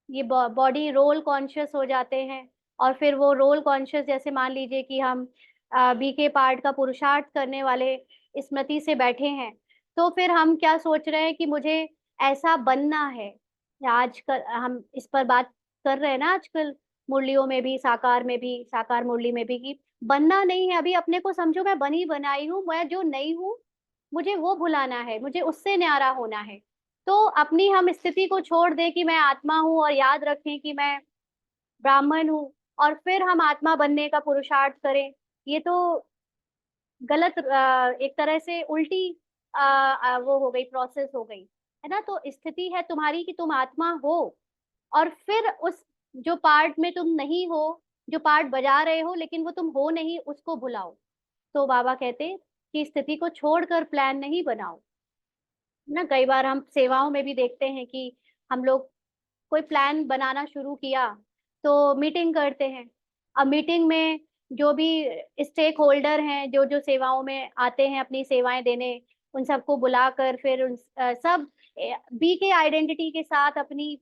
ये बॉडी रोल कॉन्शियस हो जाते हैं, और फिर वो रोल कॉन्शियस, जैसे मान लीजिए कि हम बीके पार्ट का पुरुषार्थ करने वाले स्मृति से बैठे हैं, तो फिर हम क्या सोच रहे हैं कि मुझे ऐसा बनना है। आजकल हम इस पर बात कर रहे हैं ना, आजकल मुरलियों में भी, साकार में भी, साकार मुरली में भी, कि बनना नहीं है। अभी अपने को समझो मैं बनी बनाई हूँ, मैं जो नहीं हूँ मुझे वो भुलाना है, मुझे उससे न्यारा होना है। तो अपनी हम स्थिति को छोड़ दें कि मैं आत्मा हूँ, और याद रखें कि मैं ब्राह्मण हूँ, और फिर हम आत्मा बनने का पुरुषार्थ करें, ये तो गलत, एक तरह से उल्टी वो हो गई, प्रोसेस हो गई, है ना। तो स्थिति है तुम्हारी कि तुम आत्मा हो, और फिर उस जो पार्ट में तुम नहीं हो, जो पार्ट बजा रहे हो लेकिन वो तुम हो नहीं, उसको भुलाओ। तो बाबा कहते कि स्थिति को छोड़कर प्लान नहीं बनाओ, ना। कई बार हम सेवाओं में भी देखते हैं कि हम लोग कोई प्लान बनाना शुरू किया तो मीटिंग करते हैं। अब मीटिंग में जो भी स्टेक होल्डर हैं, जो जो सेवाओं में आते हैं अपनी सेवाएं देने, उन सबको बुलाकर फिर सब बीके आइडेंटिटी के साथ अपनी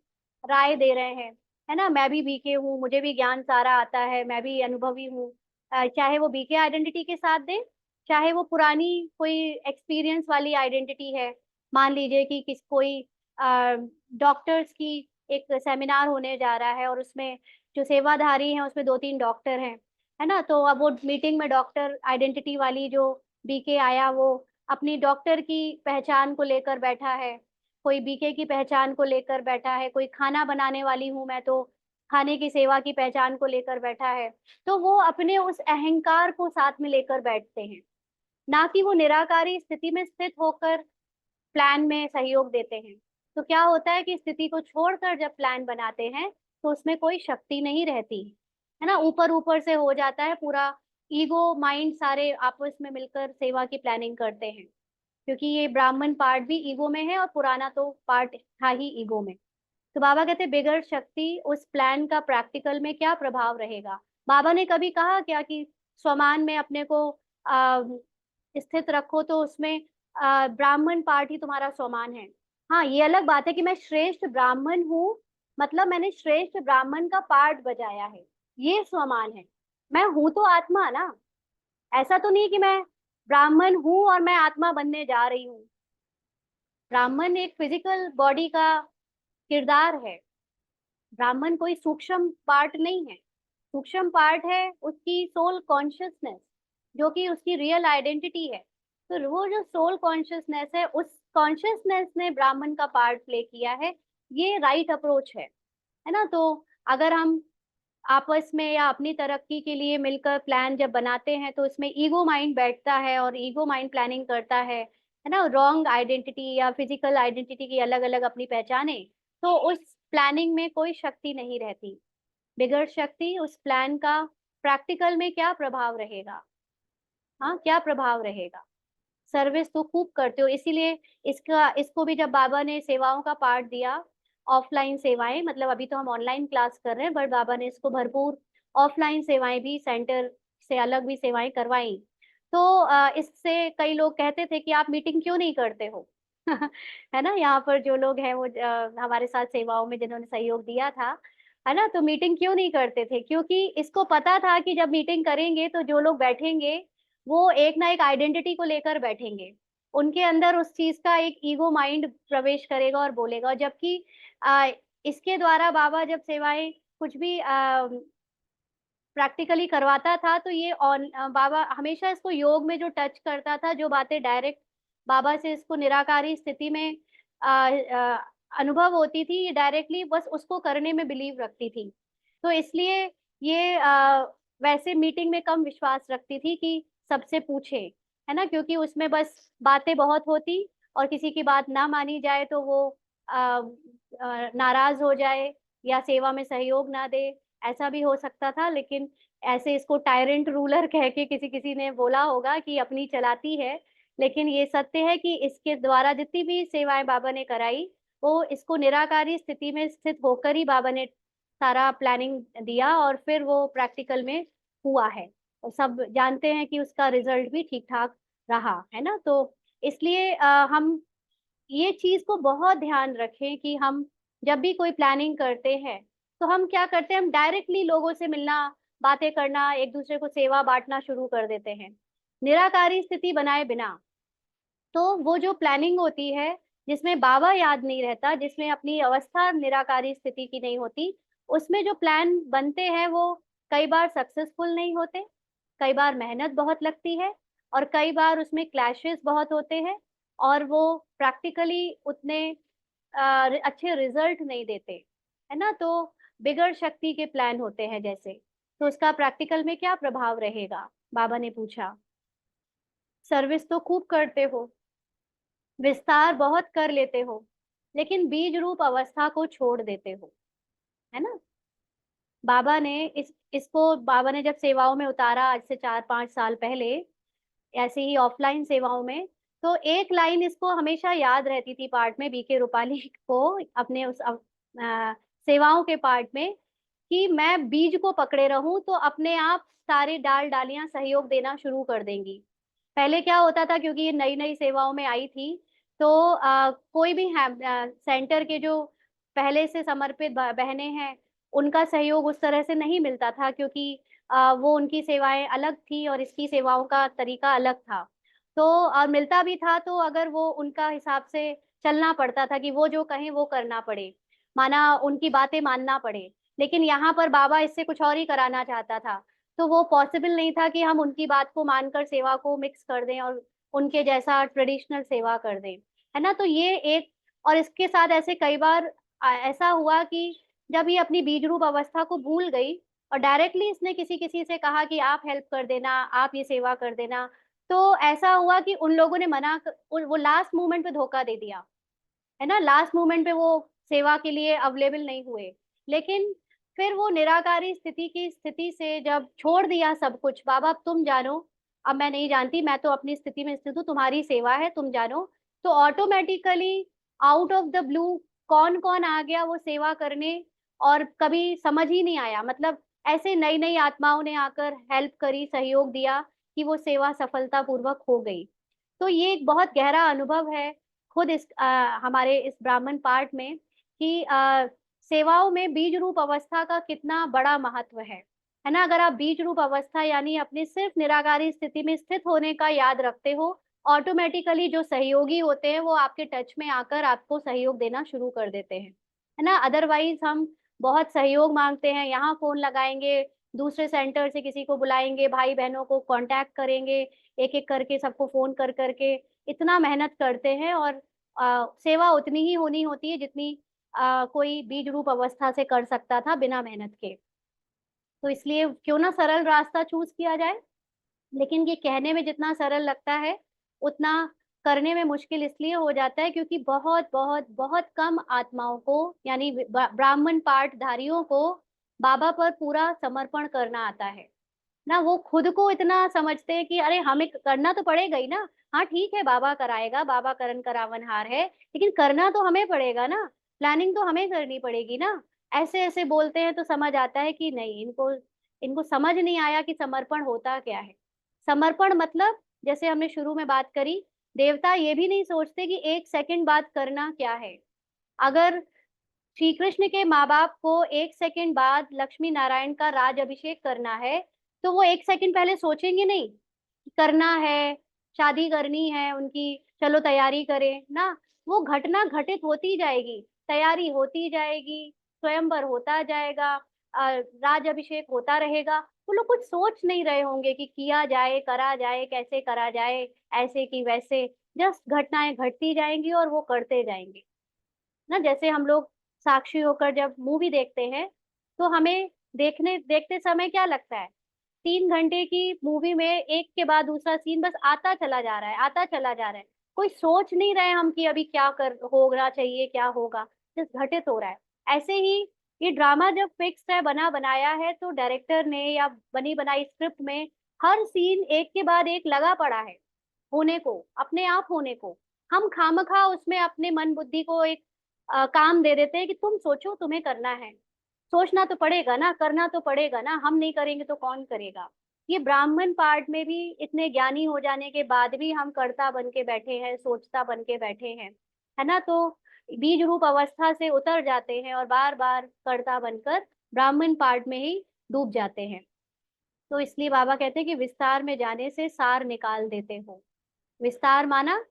राय दे रहे हैं, है ना। मैं भी बीके हूँ, मुझे भी ज्ञान सारा आता है, मैं भी अनुभवी हूँ। चाहे वो बीके आइडेंटिटी के साथ दे, चाहे वो पुरानी कोई एक्सपीरियंस वाली आइडेंटिटी है। मान लीजिए कि किस कोई डॉक्टर्स की एक सेमिनार होने जा रहा है, और उसमें जो सेवाधारी हैं उसमें 2-3 डॉक्टर हैं, है ना। तो अब वो मीटिंग में डॉक्टर आइडेंटिटी वाली जो बीके आया, वो अपनी डॉक्टर की पहचान को लेकर बैठा है, कोई बीके की पहचान को लेकर बैठा है, कोई खाना बनाने वाली हूँ मैं तो खाने की सेवा की पहचान को लेकर बैठा है। तो वो अपने उस अहंकार को साथ में लेकर बैठते हैं, ना कि वो निराकारी स्थिति में स्थित होकर प्लान में सहयोग देते हैं। तो क्या होता है कि स्थिति को छोड़कर जब प्लान बनाते हैं तो उसमें कोई शक्ति नहीं रहती, है ना। ऊपर ऊपर से हो जाता है पूरा, ईगो माइंड सारे आपस में मिलकर सेवा की प्लानिंग करते हैं, क्योंकि ये ब्राह्मण पार्ट भी ईगो में है और पुराना तो पार्ट था ही ईगो में। तो बाबा कहते बिगड़ शक्ति उस प्लान का प्रैक्टिकल में क्या प्रभाव रहेगा। बाबा ने कभी कहा क्या कि स्वमान में अपने को स्थित रखो, तो उसमें ब्राह्मण पार्ट ही तुम्हारा स्वमान है। हाँ, ये अलग बात है कि मैं श्रेष्ठ ब्राह्मण हूँ, मतलब मैंने श्रेष्ठ ब्राह्मण का पार्ट बजाया है, ये स्वमान है। मैं हूं तो आत्मा ना, ऐसा तो नहीं कि मैं ब्राह्मण हूँ और मैं आत्मा बनने जा रही हूँ। ब्राह्मण एक फिजिकल बॉडी का किरदार है, ब्राह्मण कोई सूक्ष्म पार्ट नहीं है। सूक्ष्म पार्ट है उसकी सोल कॉन्शियसनेस, जो कि उसकी रियल आइडेंटिटी है। तो वो जो सोल कॉन्शियसनेस है, उस कॉन्शियसनेस ने ब्राह्मण का पार्ट प्ले किया है। ये राइट अप्रोच है ना। तो अगर हम आपस में या अपनी तरक्की के लिए मिलकर प्लान जब बनाते हैं तो इसमें ईगो माइंड बैठता है और ईगो माइंड प्लानिंग करता है ना, रॉन्ग आइडेंटिटी या फिजिकल आइडेंटिटी की अलग अलग अपनी पहचाने, तो उस प्लानिंग में कोई शक्ति नहीं रहती। बिगड़ शक्ति उस प्लान का प्रैक्टिकल में क्या प्रभाव रहेगा? हाँ, क्या प्रभाव रहेगा? सर्विस तो खूब करते हो, इसीलिए इसको भी जब बाबा ने सेवाओं का पार्ट दिया, ऑफलाइन सेवाएं, मतलब अभी तो हम ऑनलाइन क्लास कर रहे हैं, बट बाबा ने इसको भरपूर ऑफलाइन सेवाएं भी, सेंटर से अलग भी सेवाएं करवाई। तो इससे कई लोग कहते थे कि आप मीटिंग क्यों नहीं करते हो? है ना, यहाँ पर जो लोग हैं वो हमारे साथ सेवाओं में जिन्होंने सहयोग दिया था, है ना, तो मीटिंग क्यों नहीं करते थे? क्योंकि इसको पता था कि जब मीटिंग करेंगे तो जो लोग बैठेंगे वो एक ना एक आइडेंटिटी को लेकर बैठेंगे, उनके अंदर उस चीज का एक ईगो माइंड प्रवेश करेगा और बोलेगा। जबकि इसके द्वारा बाबा जब सेवाएं कुछ भी प्रैक्टिकली करवाता था तो ये बाबा हमेशा इसको योग में जो टच करता था, जो बातें डायरेक्ट बाबा से इसको निराकारी स्थिति में अनुभव होती थी, ये डायरेक्टली बस उसको करने में बिलीव रखती थी। तो इसलिए ये वैसे मीटिंग में कम विश्वास रखती थी कि सबसे पूछे, है ना, क्योंकि उसमें बस बातें बहुत होती और किसी की बात ना मानी जाए तो वो नाराज हो जाए या सेवा में सहयोग ना दे, ऐसा भी हो सकता था। लेकिन ऐसे इसको टायरेंट रूलर कह के किसी किसी ने बोला होगा कि अपनी चलाती है, लेकिन ये सत्य है कि इसके द्वारा जितनी भी सेवाएं बाबा ने कराई, वो इसको निराकारी स्थिति में स्थित होकर ही बाबा ने सारा प्लानिंग दिया और फिर वो प्रैक्टिकल में हुआ है। और सब जानते हैं कि उसका रिजल्ट भी ठीक ठाक रहा, है ना। तो इसलिए हम ये चीज को बहुत ध्यान रखें कि हम जब भी कोई प्लानिंग करते हैं तो हम क्या करते हैं, हम डायरेक्टली लोगों से मिलना, बातें करना, एक दूसरे को सेवा बांटना शुरू कर देते हैं निराकारी स्थिति बनाए बिना। तो वो जो प्लानिंग होती है जिसमें बाबा याद नहीं रहता, जिसमें अपनी अवस्था निराकारी स्थिति की नहीं होती, उसमें जो प्लान बनते हैं वो कई बार सक्सेसफुल नहीं होते, कई बार मेहनत बहुत लगती है और कई बार उसमें क्लैशेस बहुत होते हैं और वो प्रैक्टिकली उतने अच्छे रिजल्ट नहीं देते, है ना। तो बिगड़ शक्ति के प्लान होते हैं जैसे, तो उसका प्रैक्टिकल में क्या प्रभाव रहेगा? बाबा ने पूछा। सर्विस तो खूब करते हो, विस्तार बहुत कर लेते हो, लेकिन बीज रूप अवस्था को छोड़ देते हो, है ना। बाबा ने इसको बाबा ने जब सेवाओं में उतारा आज से 4-5 साल पहले, ऐसे ही ऑफलाइन सेवाओं में, तो एक लाइन इसको हमेशा याद रहती थी पार्ट में, बीके रूपाली को अपने उस सेवाओं के पार्ट में, कि मैं बीज को पकड़े रहूं तो अपने आप सारे डाल डालियां सहयोग देना शुरू कर देंगी। पहले क्या होता था, क्योंकि ये नई नई सेवाओं में आई थी, तो कोई भी सेंटर के जो पहले से समर्पित बहनें हैं, उनका सहयोग उस तरह से नहीं मिलता था, क्योंकि वो उनकी सेवाएं अलग थी और इसकी सेवाओं का तरीका अलग था। तो और मिलता भी था तो अगर वो उनका हिसाब से चलना पड़ता था कि वो जो कहें वो करना पड़े, माना उनकी बातें मानना पड़े। लेकिन यहाँ पर बाबा इससे कुछ और ही कराना चाहता था, तो वो पॉसिबल नहीं था कि हम उनकी बात को मानकर सेवा को मिक्स कर दें और उनके जैसा ट्रेडिशनल सेवा कर दें, है ना। तो ये एक, और इसके साथ ऐसे कई बार ऐसा हुआ कि जब ये अपनी बीज रूप अवस्था को भूल गई और डायरेक्टली इसने किसी किसी से कहा कि आप हेल्प कर देना, आप ये सेवा कर देना, तो ऐसा हुआ कि उन लोगों ने वो लास्ट मोमेंट पे धोखा दे दिया, है ना, लास्ट मोमेंट पे वो सेवा के लिए अवेलेबल नहीं हुए। लेकिन फिर वो निराकारी स्थिति की स्थिति से जब छोड़ दिया सब कुछ, बाबा अब तुम जानो, अब मैं नहीं जानती, मैं तो अपनी स्थिति में स्थित हूँ, तुम्हारी सेवा है, तुम जानो। तो automatically out of the blue कौन कौन आ गया वो सेवा करने, और कभी समझ ही नहीं आया, मतलब ऐसे नई नई आत्माओं ने आकर हेल्प करी, सहयोग दिया कि वो सेवा सफलता पूर्वक हो गई। तो ये एक बहुत गहरा अनुभव है खुद इस हमारे इस ब्राह्मण पाठ में कि सेवाओं में बीज रूप अवस्था का कितना बड़ा महत्व है ना। अगर आप बीज रूप अवस्था यानी अपने सिर्फ निराकारी स्थिति में स्थित होने का याद रखते हो, ऑटोमेटिकली जो सहयोगी होते हैं वो आपके टच में आकर आपको सहयोग देना शुरू कर देते हैं, है ना। अदरवाइज हम बहुत सहयोग मांगते हैं, यहाँ फोन लगाएंगे, दूसरे सेंटर से किसी को बुलाएंगे, भाई बहनों को कांटेक्ट करेंगे, एक एक करके सबको फोन कर करके इतना मेहनत करते हैं, और सेवा उतनी ही होनी होती है जितनी कोई बीज रूप अवस्था से कर सकता था बिना मेहनत के। तो इसलिए क्यों ना सरल रास्ता चूज किया जाए। लेकिन ये कहने में जितना सरल लगता है उतना करने में मुश्किल इसलिए हो जाता है क्योंकि बहुत बहुत बहुत कम आत्माओं को, यानी ब्राह्मण पाठधारियों को बाबा पर पूरा समर्पण करना आता है ना। वो खुद को इतना समझते हैं कि अरे हमें करना तो पड़ेगा ही ना। हाँ ठीक है, बाबा कराएगा, बाबा करन करावनहार है, लेकिन करना तो हमें पड़ेगा ना, प्लानिंग तो हमें करनी पड़ेगी ना। ऐसे ऐसे बोलते हैं तो समझ आता है कि नहीं, इनको इनको समझ नहीं आया कि समर्पण होता क्या है। समर्पण मतलब, जैसे हमने शुरू में बात करी, देवता ये भी नहीं सोचते कि एक सेकंड बाद करना क्या है। अगर श्री कृष्ण के माँ बाप को एक सेकंड बाद लक्ष्मी नारायण का राज अभिषेक करना है, तो वो एक सेकंड पहले सोचेंगे नहीं कि करना है, शादी करनी है उनकी, चलो तैयारी करें ना। वो घटना घटित होती जाएगी, तैयारी होती जाएगी, स्वयंवर होता जाएगा, राज अभिषेक होता रहेगा। वो लोग कुछ सोच नहीं रहे होंगे कि किया जाए, करा जाए, कैसे करा जाए, ऐसे कि वैसे। जस्ट घटनाएं घटती जाएंगी और वो करते जाएंगे ना। जैसे हम लोग साक्षी होकर जब मूवी देखते हैं, तो हमें देखने देखते समय क्या लगता है, 3 घंटे की मूवी में एक के बाद दूसरा सीन बस आता चला जा रहा है, आता चला जा रहा है। कोई सोच नहीं रहे हम कि अभी क्या कर होना चाहिए, क्या होगा, जस्ट घटित हो रहा है। ऐसे ही ये ड्रामा जब फिक्स है, बना बनाया है, तो डायरेक्टर ने या बनी बनाई स्क्रिप्ट में हर सीन एक के बाद एक लगा पड़ा है होने को, अपने आप होने को। हम खामखा उसमें अपने मन बुद्धि को एक काम दे देते हैं कि तुम सोचो, तुम्हें करना है। सोचना तो पड़ेगा ना, करना तो पड़ेगा ना, हम नहीं करेंगे तो कौन करेगा। ये ब्राह्मण पार्ट में भी इतने ज्ञानी हो जाने के बाद भी हम कर्ता बन के बैठे हैं, सोचता बन के बैठे हैं, है ना। तो बीज रूप अवस्था से उतर जाते हैं और बार बार कर्ता बनकर ब्राह्मण पार्ट में ही डूब जाते हैं। तो इसलिए बाबा कहते हैं कि विस्तार में जाने से सार निकाल देते हो। विस्तार माना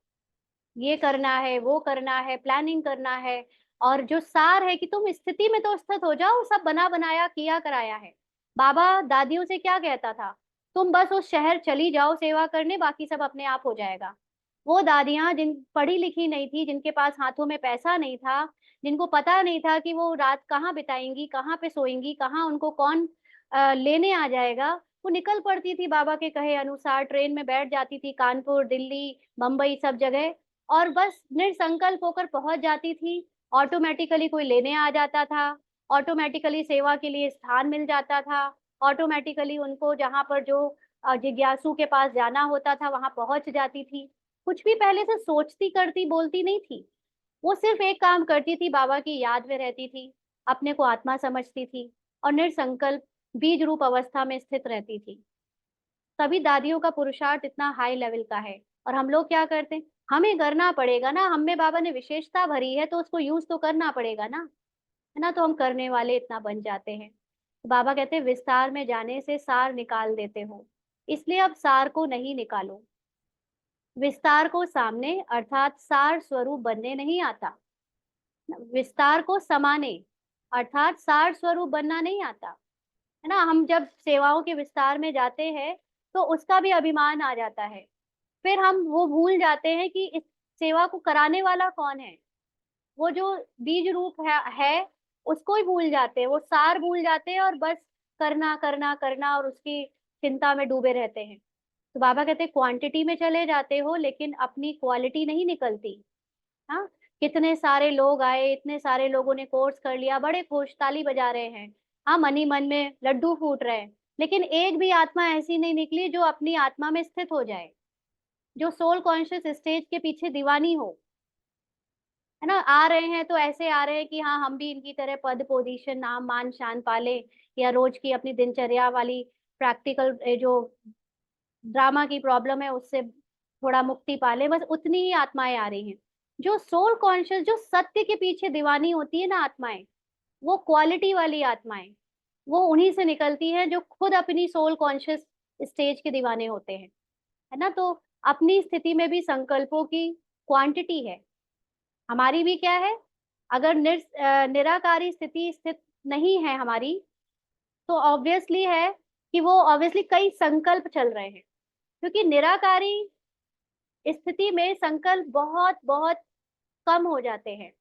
ये करना है, वो करना है, प्लानिंग करना है। और जो सार है कि तुम स्थिति में तो स्थित हो जाओ, सब बना बनाया किया कराया है। बाबा दादियों से क्या कहता था, तुम बस उस शहर चली जाओ सेवा करने, बाकी सब अपने आप हो जाएगा। वो दादियां जिन पढ़ी लिखी नहीं थी, जिनके पास हाथों में पैसा नहीं था, जिनको पता नहीं था कि वो रात कहाँ बिताएंगी, कहाँ पे सोएंगी, कहाँ उनको कौन लेने आ जाएगा, वो निकल पड़ती थी बाबा के कहे अनुसार, ट्रेन में बैठ जाती थी, कानपुर, दिल्ली, मुंबई, सब जगह, और बस निर्संकल्प होकर पहुंच जाती थी। ऑटोमेटिकली कोई लेने आ जाता था, ऑटोमेटिकली सेवा के लिए स्थान मिल जाता था, ऑटोमेटिकली उनको जहां पर जो जिज्ञासु के पास जाना होता था वहां पहुंच जाती थी। कुछ भी पहले से सोचती करती बोलती नहीं थी। वो सिर्फ एक काम करती थी, बाबा की याद में रहती थी, अपने को आत्मा समझती थी और निर्संकल्प बीज रूप अवस्था में स्थित रहती थी। तभी दादियों का पुरुषार्थ इतना हाई लेवल का है। और हम लोग क्या करते हैं, हमें करना पड़ेगा ना, हमें बाबा ने विशेषता भरी है तो उसको यूज तो करना पड़ेगा ना, है ना। तो हम करने वाले इतना बन जाते हैं। तो बाबा कहते हैं विस्तार में जाने से सार निकाल देते हो, इसलिए अब सार को नहीं निकालो। विस्तार को सामने अर्थात सार स्वरूप बनने नहीं आता, विस्तार को समाने अर्थात सार स्वरूप बनना नहीं आता, है ना। हम जब सेवाओं के विस्तार में जाते हैं तो उसका भी अभिमान आ जाता है। फिर हम वो भूल जाते हैं कि इस सेवा को कराने वाला कौन है। वो जो बीज रूप है उसको ही भूल जाते हैं, वो सार भूल जाते हैं और बस करना करना करना और उसकी चिंता में डूबे रहते हैं। तो बाबा कहते हैं क्वांटिटी में चले जाते हो लेकिन अपनी क्वालिटी नहीं निकलती। हाँ, कितने सारे लोग आए, इतने सारे लोगों ने कोर्स कर लिया, बड़े खुश ताली बजा रहे हैं, हाँ मन ही मन में लड्डू फूट रहे हैं, लेकिन एक भी आत्मा ऐसी नहीं निकली जो अपनी आत्मा में स्थित हो जाए, जो सोल कॉन्शियस स्टेज के पीछे दीवानी हो, है ना। आ रहे हैं तो ऐसे आ रहे हैं कि हाँ हम भी इनकी तरह पद पोजीशन नाम मान शान पाले, या रोज की अपनी दिनचर्या वाली प्रैक्टिकल जो ड्रामा की प्रॉब्लम है उससे थोड़ा मुक्ति पाले, बस उतनी ही आत्माएं आ रही हैं। जो सोल कॉन्शियस, जो सत्य के पीछे दीवानी होती है ना आत्माएं, वो क्वालिटी वाली आत्माएं, वो उन्हीं से निकलती है जो खुद अपनी सोल कॉन्शियस स्टेज के दीवाने होते हैं, है ना। तो अपनी स्थिति में भी संकल्पों की क्वांटिटी है, हमारी भी क्या है। अगर निराकारी स्थिति स्थित नहीं है हमारी, तो ऑब्वियसली है कि वो ऑब्वियसली कई संकल्प चल रहे हैं, क्योंकि निराकारी स्थिति में संकल्प बहुत बहुत कम हो जाते हैं।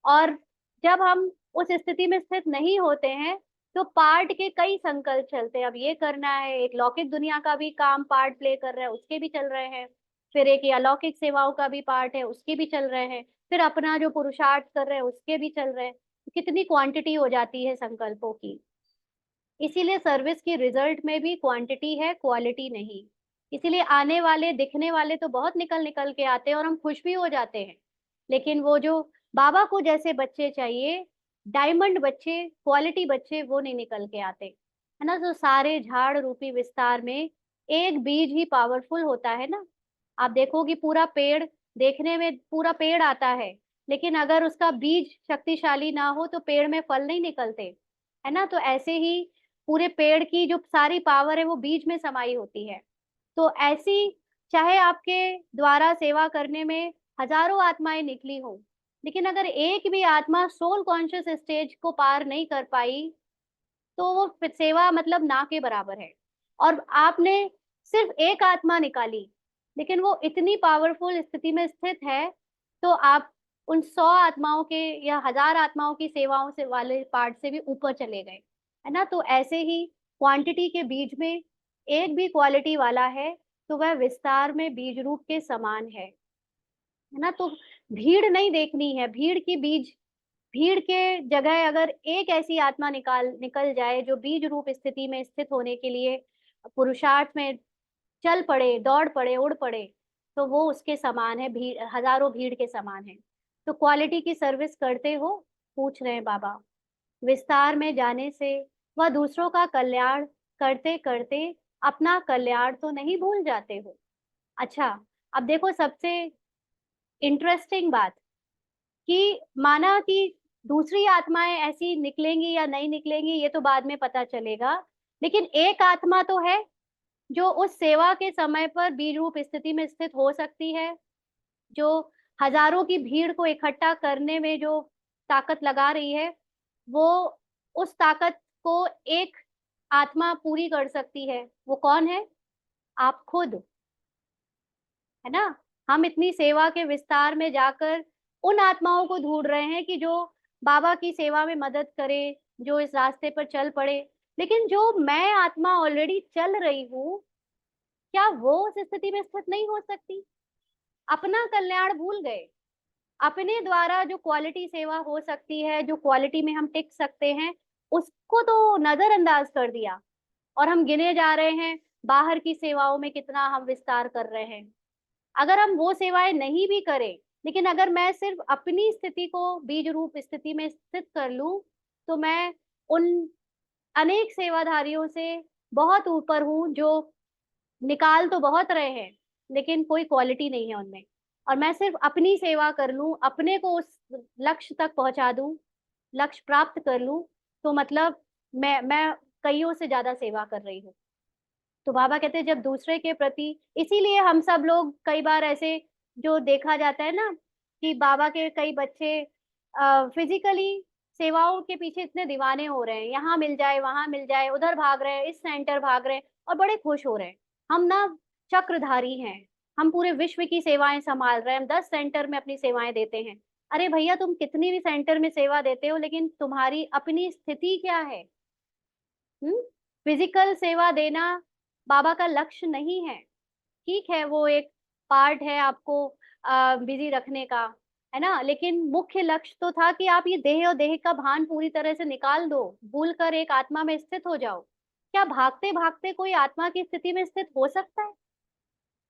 और जब हम उस स्थिति में स्थित नहीं होते हैं तो पार्ट के कई संकल्प चलते हैं, अब ये करना है, एक लौकिक दुनिया का भी काम पार्ट प्ले कर रहा है, उसके भी चल रहे हैं, फिर एक ये अलौकिक सेवाओं का भी पार्ट है, उसके भी चल रहे हैं, फिर अपना जो पुरुषार्थ कर रहे हैं उसके भी चल रहे हैं। कितनी क्वांटिटी हो जाती है संकल्पों की। इसीलिए सर्विस की रिजल्ट में भी क्वांटिटी है, क्वालिटी नहीं। इसीलिए आने वाले दिखने वाले तो बहुत निकल निकल के आते हैं और हम खुश भी हो जाते हैं, लेकिन वो जो बाबा को जैसे बच्चे चाहिए, डायमंड बच्चे, क्वालिटी बच्चे, वो नहीं निकल के आते, है ना। तो सारे झाड़ रूपी विस्तार में एक बीज ही पावरफुल होता है ना। आप देखोगे पूरा पेड़, देखने में पूरा पेड़ आता है, लेकिन अगर उसका बीज शक्तिशाली ना हो तो पेड़ में फल नहीं निकलते, है ना। तो ऐसे ही पूरे पेड़ की जो सारी पावर है वो बीज में समाई होती है। तो ऐसी, चाहे आपके द्वारा सेवा करने में हजारों आत्माएं निकली हो, लेकिन अगर एक भी आत्मा सोल कॉन्शियस स्टेज को पार नहीं कर पाई, तो वो सेवा मतलब ना के बराबर है। और आपने सिर्फ एक आत्मा निकाली, लेकिन वो इतनी पावरफुल स्थिति में स्थित है, तो आप उन 100 आत्माओं के या 1000 आत्माओं की सेवाओं से वाले पार्ट से भी ऊपर चले गए, है ना। तो ऐसे ही क्वांटिटी के बीज में एक भी क्वालिटी वाला है, तो वह विस्तार में बीज रूप के समान है ना। तो भीड़ नहीं देखनी है, भीड़ की बीज, भीड़ के जगह अगर एक ऐसी आत्मा निकल जाए जो बीज रूप स्थिति में स्थित होने के लिए पुरुषार्थ में चल पड़े, दौड़ पड़े, उड़ पड़े, तो वो उसके समान है, भीड़, हजारों भीड़ के समान है। तो क्वालिटी की सर्विस करते हो, पूछ रहे हैं बाबा, विस्तार में जाने से वह दूसरों का कल्याण करते करते अपना कल्याण तो नहीं भूल जाते हो। अच्छा, अब देखो सबसे इंटरेस्टिंग बात, कि माना कि दूसरी आत्माएं ऐसी निकलेंगी या नहीं निकलेंगी ये तो बाद में पता चलेगा, लेकिन एक आत्मा तो है जो उस सेवा के समय पर बीज रूप स्थिति में स्थित हो सकती है, जो हजारों की भीड़ को इकट्ठा करने में जो ताकत लगा रही है, वो उस ताकत को एक आत्मा पूरी कर सकती है। वो कौन है? आप खुद, है ना। हम इतनी सेवा के विस्तार में जाकर उन आत्माओं को ढूंढ रहे हैं कि जो बाबा की सेवा में मदद करे, जो इस रास्ते पर चल पड़े, लेकिन जो मैं आत्मा ऑलरेडी चल रही हूँ, क्या वो उस स्थिति में स्थित नहीं हो सकती? अपना कल्याण भूल गए, अपने द्वारा जो क्वालिटी सेवा हो सकती है, जो क्वालिटी में हम टिक सकते हैं, उसको तो नजरअंदाज कर दिया, और हम गिने जा रहे हैं बाहर की सेवाओं में कितना हम विस्तार कर रहे हैं। अगर हम वो सेवाएं नहीं भी करें, लेकिन अगर मैं सिर्फ अपनी स्थिति को बीज रूप स्थिति में स्थित कर लूं, तो मैं उन अनेक सेवाधारियों से बहुत ऊपर हूँ, जो निकाल तो बहुत रहे हैं, लेकिन कोई क्वालिटी नहीं है उनमें। और मैं सिर्फ अपनी सेवा कर लूं, अपने को उस लक्ष्य तक पहुंचा दूं, लक्ष्य प्राप्त कर लूं, तो मतलब मैं कईयों से ज्यादा सेवा कर रही हूँ। तो बाबा कहते हैं जब दूसरे के प्रति, इसीलिए हम सब लोग कई बार ऐसे जो देखा जाता है ना, कि बाबा के कई बच्चे फिजिकली सेवाओं के पीछे इतने दीवाने हो रहे हैं, यहाँ मिल जाए, वहां मिल जाए, उधर भाग रहे हैं, इस सेंटर भाग रहे हैं, और बड़े खुश हो रहे हैं। हम ना चक्रधारी हैं, हम पूरे विश्व की सेवाएं संभाल रहे हैं, हम 10 सेंटर में अपनी सेवाएं देते हैं। अरे भैया, तुम कितनी भी सेंटर में सेवा देते हो, लेकिन तुम्हारी अपनी स्थिति क्या है? फिजिकल सेवा देना बाबा का लक्ष्य नहीं है। ठीक है, वो एक पार्ट है आपको बिजी रखने का, है ना, लेकिन मुख्य लक्ष्य तो था कि आप ये देह और देह का भान पूरी तरह से निकाल दो, भूल कर एक आत्मा में स्थित हो जाओ। क्या भागते भागते कोई आत्मा की स्थिति में स्थित हो सकता है?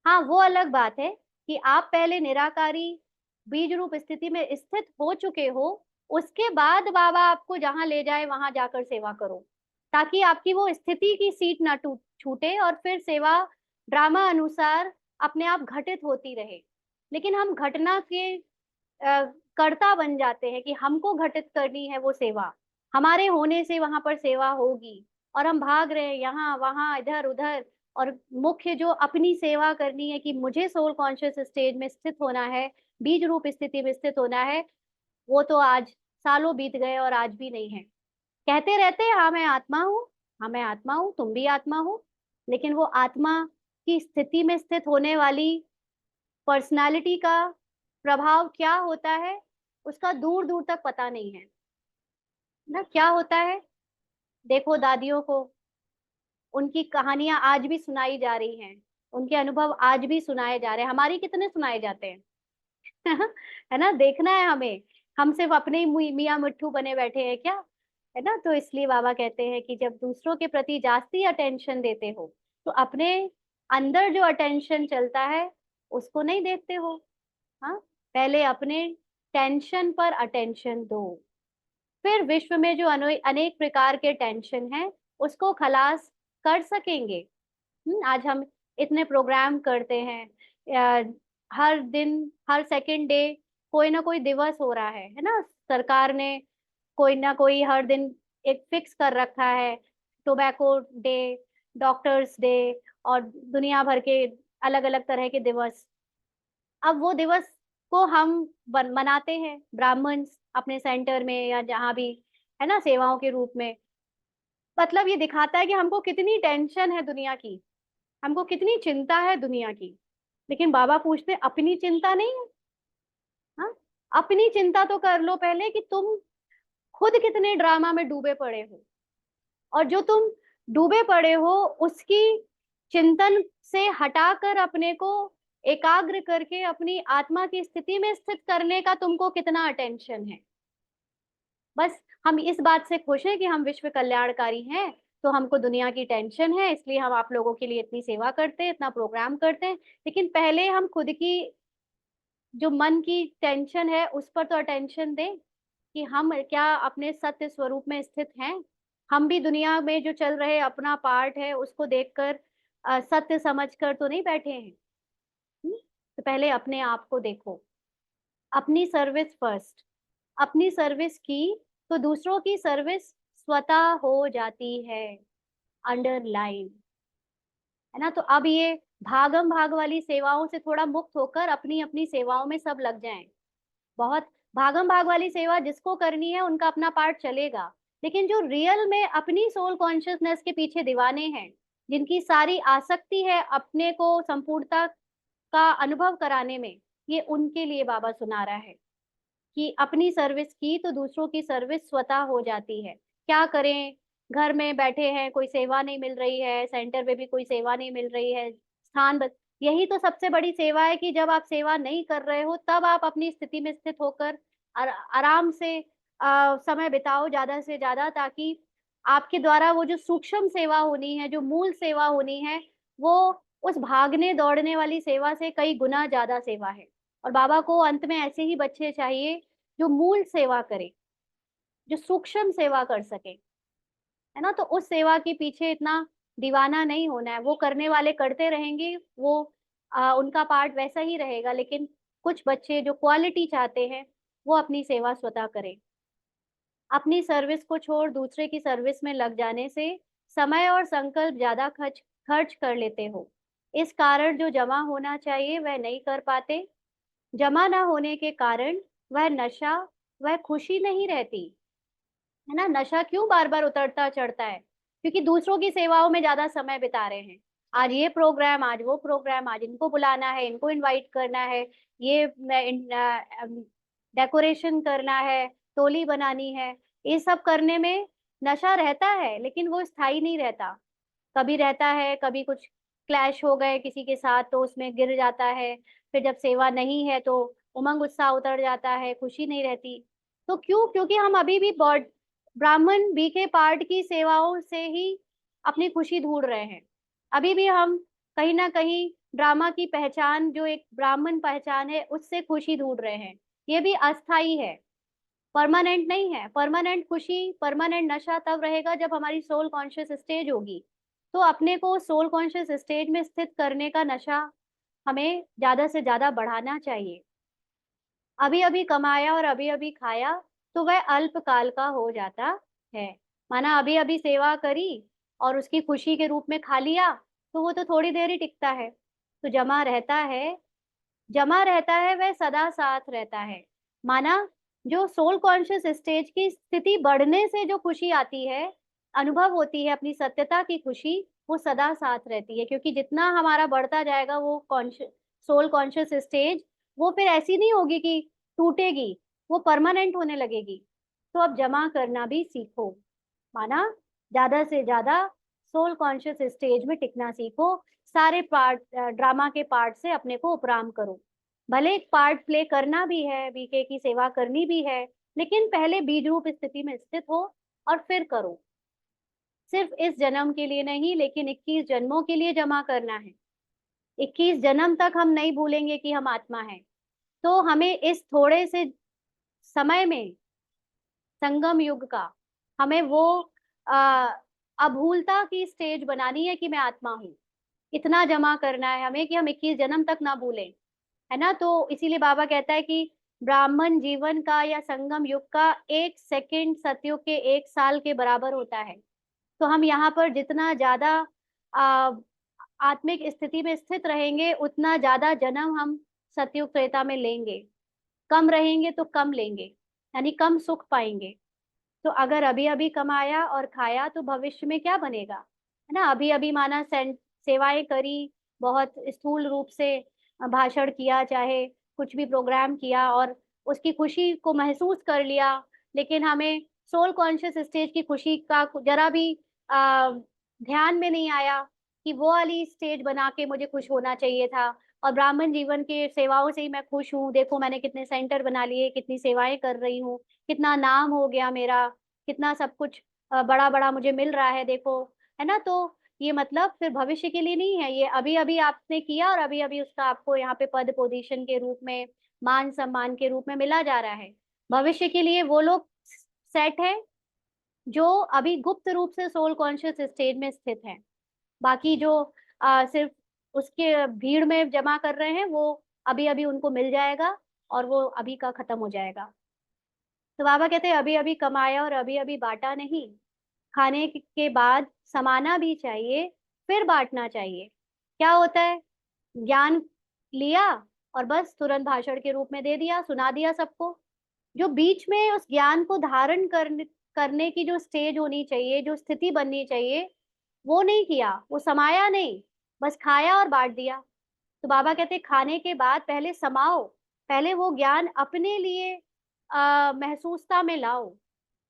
हाँ, वो अलग बात है कि आप पहले निराकारी बीज रूप स्थिति में स्थित हो चुके हो, उसके बाद बाबा आपको जहां ले जाए वहां जाकर सेवा करो, ताकि आपकी वो स्थिति की सीट ना टूट छूटे, और फिर सेवा ड्रामा अनुसार अपने आप घटित होती रहे। लेकिन हम घटना के कर्ता बन जाते हैं कि हमको घटित करनी है वो सेवा, हमारे होने से वहां पर सेवा होगी, और हम भाग रहे हैं यहाँ वहां इधर उधर। और मुख्य जो अपनी सेवा करनी है कि मुझे सोल कॉन्शियस स्टेज में स्थित होना है, बीज रूप स्थिति में स्थित होना है, वो तो आज सालों बीत गए और आज भी नहीं है। कहते रहते हैं हाँ मैं आत्मा हूँ, हाँ मैं आत्मा हूँ, तुम भी आत्मा हो, लेकिन वो आत्मा की स्थिति में स्थित होने वाली पर्सनालिटी का प्रभाव क्या होता है, उसका दूर दूर तक पता नहीं है ना। क्या होता है? देखो दादियों को, उनकी कहानियां आज भी सुनाई जा रही हैं, उनके अनुभव आज भी सुनाए जा रहे हैं। हमारी कितने सुनाए जाते हैं? है ना, देखना है हमें। हम सिर्फ अपने ही मियाँ मिट्ठू बने बैठे हैं क्या? है ना, तो इसलिए बाबा कहते हैं कि जब दूसरों के प्रति जास्ती अटेंशन देते हो तो अपने अंदर जो अटेंशन चलता है उसको नहीं देखते हो। हाँ, पहले अपने टेंशन पर अटेंशन दो, फिर विश्व में जो अनेक प्रकार के टेंशन हैं उसको खलास कर सकेंगे। आज हम इतने प्रोग्राम करते हैं, हर दिन, हर सेकंड डे कोई ना कोई दिवस हो रहा है ना, सरकार ने कोई ना कोई हर दिन एक फिक्स कर रखा है, टोबैको डे, डॉक्टर्स डे, और दुनिया भर के अलग अलग तरह के दिवस। अब वो दिवस को हम मनाते हैं ब्राह्मण्स अपने सेंटर में या जहाँ भी, है ना, सेवाओं के रूप में। मतलब ये दिखाता है कि हमको कितनी टेंशन है दुनिया की, हमको कितनी चिंता है दुनिया की। लेकिन बाबा पूछते अपनी चिंता नहीं है? हाँ, अपनी चिंता तो कर लो पहले कि तुम खुद कितने ड्रामा में डूबे पड़े हो, और जो तुम डूबे पड़े हो उसकी चिंतन से हटाकर अपने को एकाग्र करके अपनी आत्मा की स्थिति में स्थित करने का तुमको कितना अटेंशन है। बस हम इस बात से खुश हैं कि हम विश्व कल्याणकारी हैं, तो हमको दुनिया की टेंशन है, इसलिए हम आप लोगों के लिए इतनी सेवा करते हैं, इतना प्रोग्राम करते हैं। लेकिन पहले हम खुद की जो मन की टेंशन है उस पर तो अटेंशन दें कि हम क्या अपने सत्य स्वरूप में स्थित हैं। हम भी दुनिया में जो चल रहे अपना पार्ट है उसको देखकर सत्य समझकर तो नहीं बैठे हैं। तो पहले अपने आप को देखो, अपनी सर्विस फर्स्ट। अपनी सर्विस की तो दूसरों की सर्विस स्वतः हो जाती है, अंडरलाइन। है ना, तो अब ये भागम भाग वाली सेवाओं से थोड़ा मुक्त होकर अपनी अपनी सेवाओं में सब लग जाएं। बहुत भागम भाग वाली सेवा जिसको करनी है उनका अपना पार्ट चलेगा, लेकिन जो रियल में अपनी सोल कॉन्शियसनेस के पीछे दीवाने हैं, जिनकी सारी आसक्ति है अपने को संपूर्णता का अनुभव कराने में, ये उनके लिए बाबा सुना रहा है कि अपनी सर्विस की तो दूसरों की सर्विस स्वतः हो जाती है। क्या करें, घर में बैठे हैं, कोई सेवा नहीं मिल रही है, सेंटर में भी कोई सेवा नहीं मिल रही है, स्थान यही तो सबसे बड़ी सेवा है कि जब आप सेवा नहीं कर रहे हो तब आप अपनी स्थिति में स्थित होकर आराम से समय बिताओ ज्यादा से ज्यादा, ताकि आपके द्वारा वो जो सूक्ष्म सेवा होनी है, जो मूल सेवा होनी है, वो उस भागने दौड़ने वाली सेवा से कई गुना ज्यादा सेवा है। और बाबा को अंत में ऐसे ही बच्चे चाहिए जो मूल सेवा करे, जो सूक्ष्म सेवा कर सके। है ना, तो उस सेवा के पीछे इतना दीवाना नहीं होना है। वो करने वाले करते रहेंगे, वो उनका पार्ट वैसा ही रहेगा, लेकिन कुछ बच्चे जो क्वालिटी चाहते हैं वो अपनी सेवा स्वतः करें। अपनी सर्विस को छोड़ दूसरे की सर्विस में लग जाने से समय और संकल्प ज्यादा खर्च खर्च कर लेते हो। इस कारण जो जमा होना चाहिए वह नहीं कर पाते। जमा ना होने के कारण वह नशा, वह खुशी नहीं रहती। है ना, नशा क्यों बार बार उतरता चढ़ता है? क्योंकि दूसरों की सेवाओं में ज्यादा समय बिता रहे हैं। आज ये प्रोग्राम, आज वो प्रोग्राम, आज इनको बुलाना है, इनको इनवाइट करना है, ये डेकोरेशन करना है, टोली बनानी है। ये सब करने में नशा रहता है, लेकिन वो स्थायी नहीं रहता। कभी रहता है, कभी कुछ क्लैश हो गए किसी के साथ तो उसमें गिर जाता है। फिर जब सेवा नहीं है तो उमंग उत्साह उतर जाता है, खुशी नहीं रहती। तो क्यों? क्योंकि हम अभी भी ब्राह्मण बीके पार्ट की सेवाओं से ही अपनी खुशी ढूंढ रहे हैं। अभी भी हम कहीं ना कहीं ड्रामा की पहचान, जो एक ब्राह्मण पहचान है, उससे खुशी ढूंढ रहे हैं। ये भी अस्थाई है, परमानेंट नहीं है। परमानेंट खुशी, परमानेंट नशा तब रहेगा जब हमारी सोल कॉन्शियस स्टेज होगी। तो अपने को सोल कॉन्शियस स्टेज में स्थित करने का नशा हमें ज्यादा से ज्यादा बढ़ाना चाहिए। अभी अभी कमाया और अभी अभी खाया तो वह अल्पकाल का हो जाता है। माना अभी अभी सेवा करी और उसकी खुशी के रूप में खा लिया, तो वो तो थोड़ी देर ही टिकता है। तो जमा रहता है, जमा रहता है वह सदा साथ रहता है। माना जो सोल कॉन्शियस स्टेज की स्थिति बढ़ने से जो खुशी आती है, अनुभव होती है अपनी सत्यता की खुशी, वो सदा साथ रहती है। क्योंकि जितना हमारा बढ़ता जाएगा वो कॉन्शियस, सोल कॉन्शियस स्टेज, वो फिर ऐसी नहीं होगी कि टूटेगी, वो परमानेंट होने लगेगी। तो अब जमा करना भी सीखो। माना ज्यादा से ज्यादा सोल कॉन्शियस स्टेज में टिकना सीखो। सारे पार्ट, ड्रामा के पार्ट से अपने को उपराम करो। भले एक पार्ट प्ले करना भी है, बीके की सेवा करनी भी है, लेकिन पहले बीज रूप स्थिति में स्थित हो और फिर करो। सिर्फ इस जन्म के लिए नहीं, लेकिन 21 जन्मों के लिए जमा करना है। 21 जन्म तक हम नहीं भूलेंगे कि हम आत्मा हैं। तो हमें इस थोड़े से समय में, संगम युग का, हमें वो आ, अभूलता की स्टेज बनानी है कि मैं आत्मा हूँ। इतना जमा करना है हमें कि हम 21 जन्म तक ना भूलें, है ना। तो इसीलिए बाबा कहता है कि ब्राह्मण जीवन का या संगम युग का 1 सेकंड सतयुग के 1 साल के बराबर होता है। तो हम यहाँ पर जितना ज्यादा आ, आत्मिक स्थिति में स्थित रहेंगे, उतना ज्यादा जन्म हम सतयुग त्रेता में लेंगे। कम रहेंगे तो कम लेंगे, यानी कम सुख पाएंगे। तो अगर अभी अभी कमाया और खाया तो भविष्य में क्या बनेगा, है ना। अभी अभी माना सेवाएं करी, बहुत स्थूल रूप से भाषण किया, चाहे कुछ भी प्रोग्राम किया और उसकी खुशी को महसूस कर लिया, लेकिन हमें सोल कॉन्शियस स्टेज की खुशी का जरा भी आ, ध्यान में नहीं आया कि वो वाली स्टेज बना के मुझे खुश होना चाहिए था। और ब्राह्मण जीवन के सेवाओं से ही मैं खुश हूँ, देखो मैंने कितने सेंटर बना लिए, कितनी सेवाएं कर रही हूँ, कितना नाम हो गया मेरा, कितना सब कुछ बड़ा बड़ा मुझे मिल रहा है, देखो, है ना। तो ये मतलब फिर भविष्य के लिए नहीं है, ये अभी अभी आपने किया और अभी अभी उसका आपको यहाँ पे पद पोजीशन के रूप में, मान सम्मान के रूप में मिला जा रहा है। भविष्य के लिए वो लोग सेट है जो अभी गुप्त रूप से सोल कॉन्शियस स्टेज में स्थित है। बाकी जो सिर्फ उसके भीड़ में जमा कर रहे हैं, वो अभी अभी उनको मिल जाएगा और वो अभी का खत्म हो जाएगा। तो बाबा कहते हैं अभी अभी कमाया और अभी अभी बांटा नहीं। खाने के बाद समाना भी चाहिए, फिर बांटना चाहिए। क्या होता है, ज्ञान लिया और बस तुरंत भाषण के रूप में दे दिया, सुना दिया सबको। जो बीच में उस ज्ञान को धारण करने की जो स्टेज होनी चाहिए, जो स्थिति बननी चाहिए, वो नहीं किया, वो समाया नहीं, बस खाया और बांट दिया। तो बाबा कहते हैं खाने के बाद पहले समाओ, पहले वो ज्ञान अपने लिए महसूसता में लाओ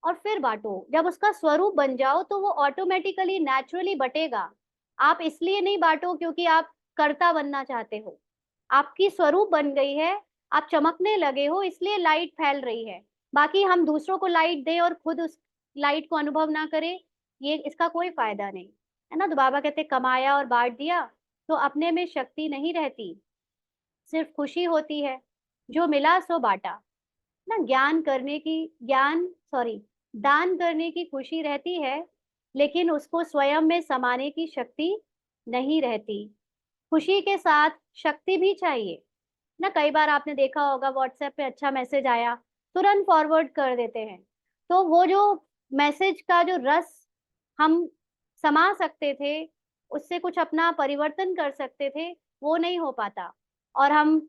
और फिर बांटो। जब उसका स्वरूप बन जाओ तो वो ऑटोमेटिकली नेचुरली बटेगा। आप इसलिए नहीं बांटो क्योंकि आप कर्ता बनना चाहते हो, आपकी स्वरूप बन गई है, आप चमकने लगे हो, इसलिए लाइट फैल रही है। बाकी हम दूसरों को लाइट दें और खुद उस लाइट को अनुभव ना करें, ये इसका कोई फायदा नहीं, है ना। तो बाबा कहते कमाया और बांट दिया तो अपने में शक्ति नहीं रहती, सिर्फ खुशी होती है। जो मिला सो बांटा, ना। दान करने की खुशी रहती है, लेकिन उसको स्वयं में समाने की शक्ति नहीं रहती। खुशी के साथ शक्ति भी चाहिए, ना। कई बार आपने देखा होगा व्हाट्सएप पे अच्छा मैसेज आया, तुरंत फॉरवर्ड कर देते हैं। तो वो जो मैसेज का जो रस हम समा सकते थे, उससे कुछ अपना परिवर्तन कर सकते थे, वो नहीं हो पाता। और हम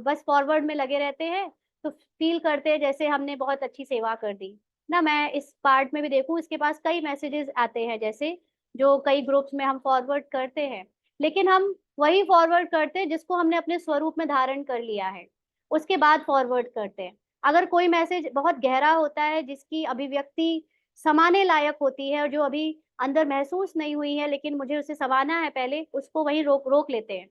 बस फॉरवर्ड में लगे रहते हैं, तो फील करते हैं जैसे हमने बहुत अच्छी सेवा कर दी, ना। मैं इस पार्ट में भी देखूं, इसके पास कई मैसेजेस आते हैं, जैसे जो कई ग्रुप्स में हम फॉरवर्ड करते हैं, लेकिन हम वही फॉरवर्ड करते हैं जिसको हमने अपने स्वरूप में धारण कर लिया है, उसके बाद फॉरवर्ड करते हैं। अगर कोई मैसेज बहुत गहरा होता है, जिसकी अभिव्यक्ति समाने लायक होती है और जो अभी अंदर महसूस नहीं हुई है, लेकिन मुझे उसे समाना है पहले, उसको वहीं रोक रोक लेते हैं,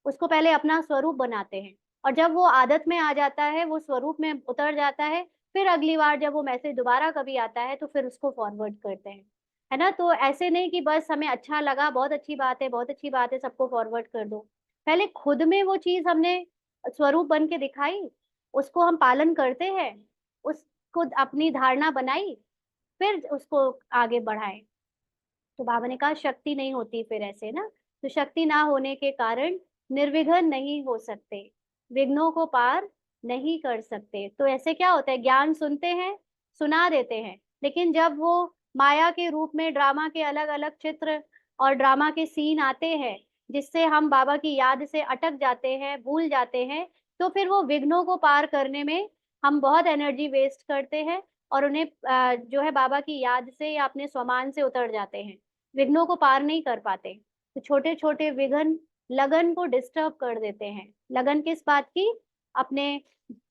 उसको पहले अपना स्वरूप बनाते हैं। और जब वो आदत में आ जाता है, वो स्वरूप में उतर जाता है, फिर अगली बार जब वो मैसेज दोबारा कभी आता है तो फिर उसको फॉरवर्ड करते हैं, है ना। तो ऐसे नहीं कि बस हमें अच्छा लगा, बहुत अच्छी बात है, बहुत अच्छी बात है, सबको फॉरवर्ड कर दो। पहले खुद में वो चीज हमने स्वरूप बन के दिखाई, उसको हम पालन करते हैं, उसको अपनी धारणा बनाई, फिर उसको आगे बढ़ाए। तो बाबा ने कहा शक्ति नहीं होती फिर ऐसे, ना। तो शक्ति ना होने के कारण निर्विघ्न नहीं हो सकते, विघ्नों को पार नहीं कर सकते। तो ऐसे क्या होता है, ज्ञान सुनते हैं, सुना देते हैं, लेकिन जब वो माया के रूप में ड्रामा के अलग अलग चित्र और ड्रामा के सीन आते हैं, जिससे हम बाबा की याद से अटक जाते हैं, भूल जाते हैं, तो फिर वो विघ्नों को पार करने में हम बहुत एनर्जी वेस्ट करते हैं और उन्हें जो है बाबा की याद से या अपने स्वमान से उतर जाते हैं, विघ्नों को पार नहीं कर पाते। तो छोटे छोटे विघ्न लगन को डिस्टर्ब कर देते हैं। लगन किस बात की, अपने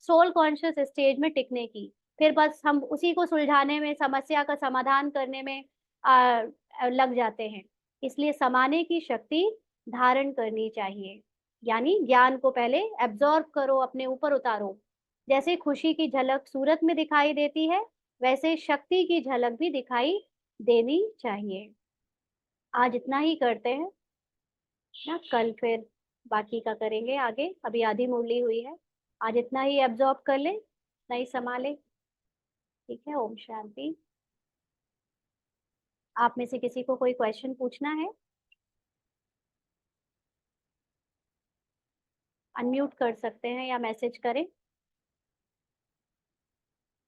सोल कॉन्शियस स्टेज में टिकने की। फिर बस हम उसी को सुलझाने में, समस्या का समाधान करने में लग जाते हैं। इसलिए समाने की शक्ति धारण करनी चाहिए, यानी ज्ञान को पहले एब्जॉर्ब करो, अपने ऊपर उतारो। जैसे खुशी की झलक सूरत में दिखाई देती है, वैसे शक्ति की झलक भी दिखाई देनी चाहिए। आज इतना ही करते हैं ना, कल फिर बाकी का करेंगे आगे। अभी आधी मुरली हुई है, आज इतना ही एब्जॉर्ब कर ले, नहीं संभाले। ठीक है, ओम शांति। आप में से किसी को कोई क्वेश्चन पूछना है? अनम्यूट कर सकते हैं या मैसेज करें।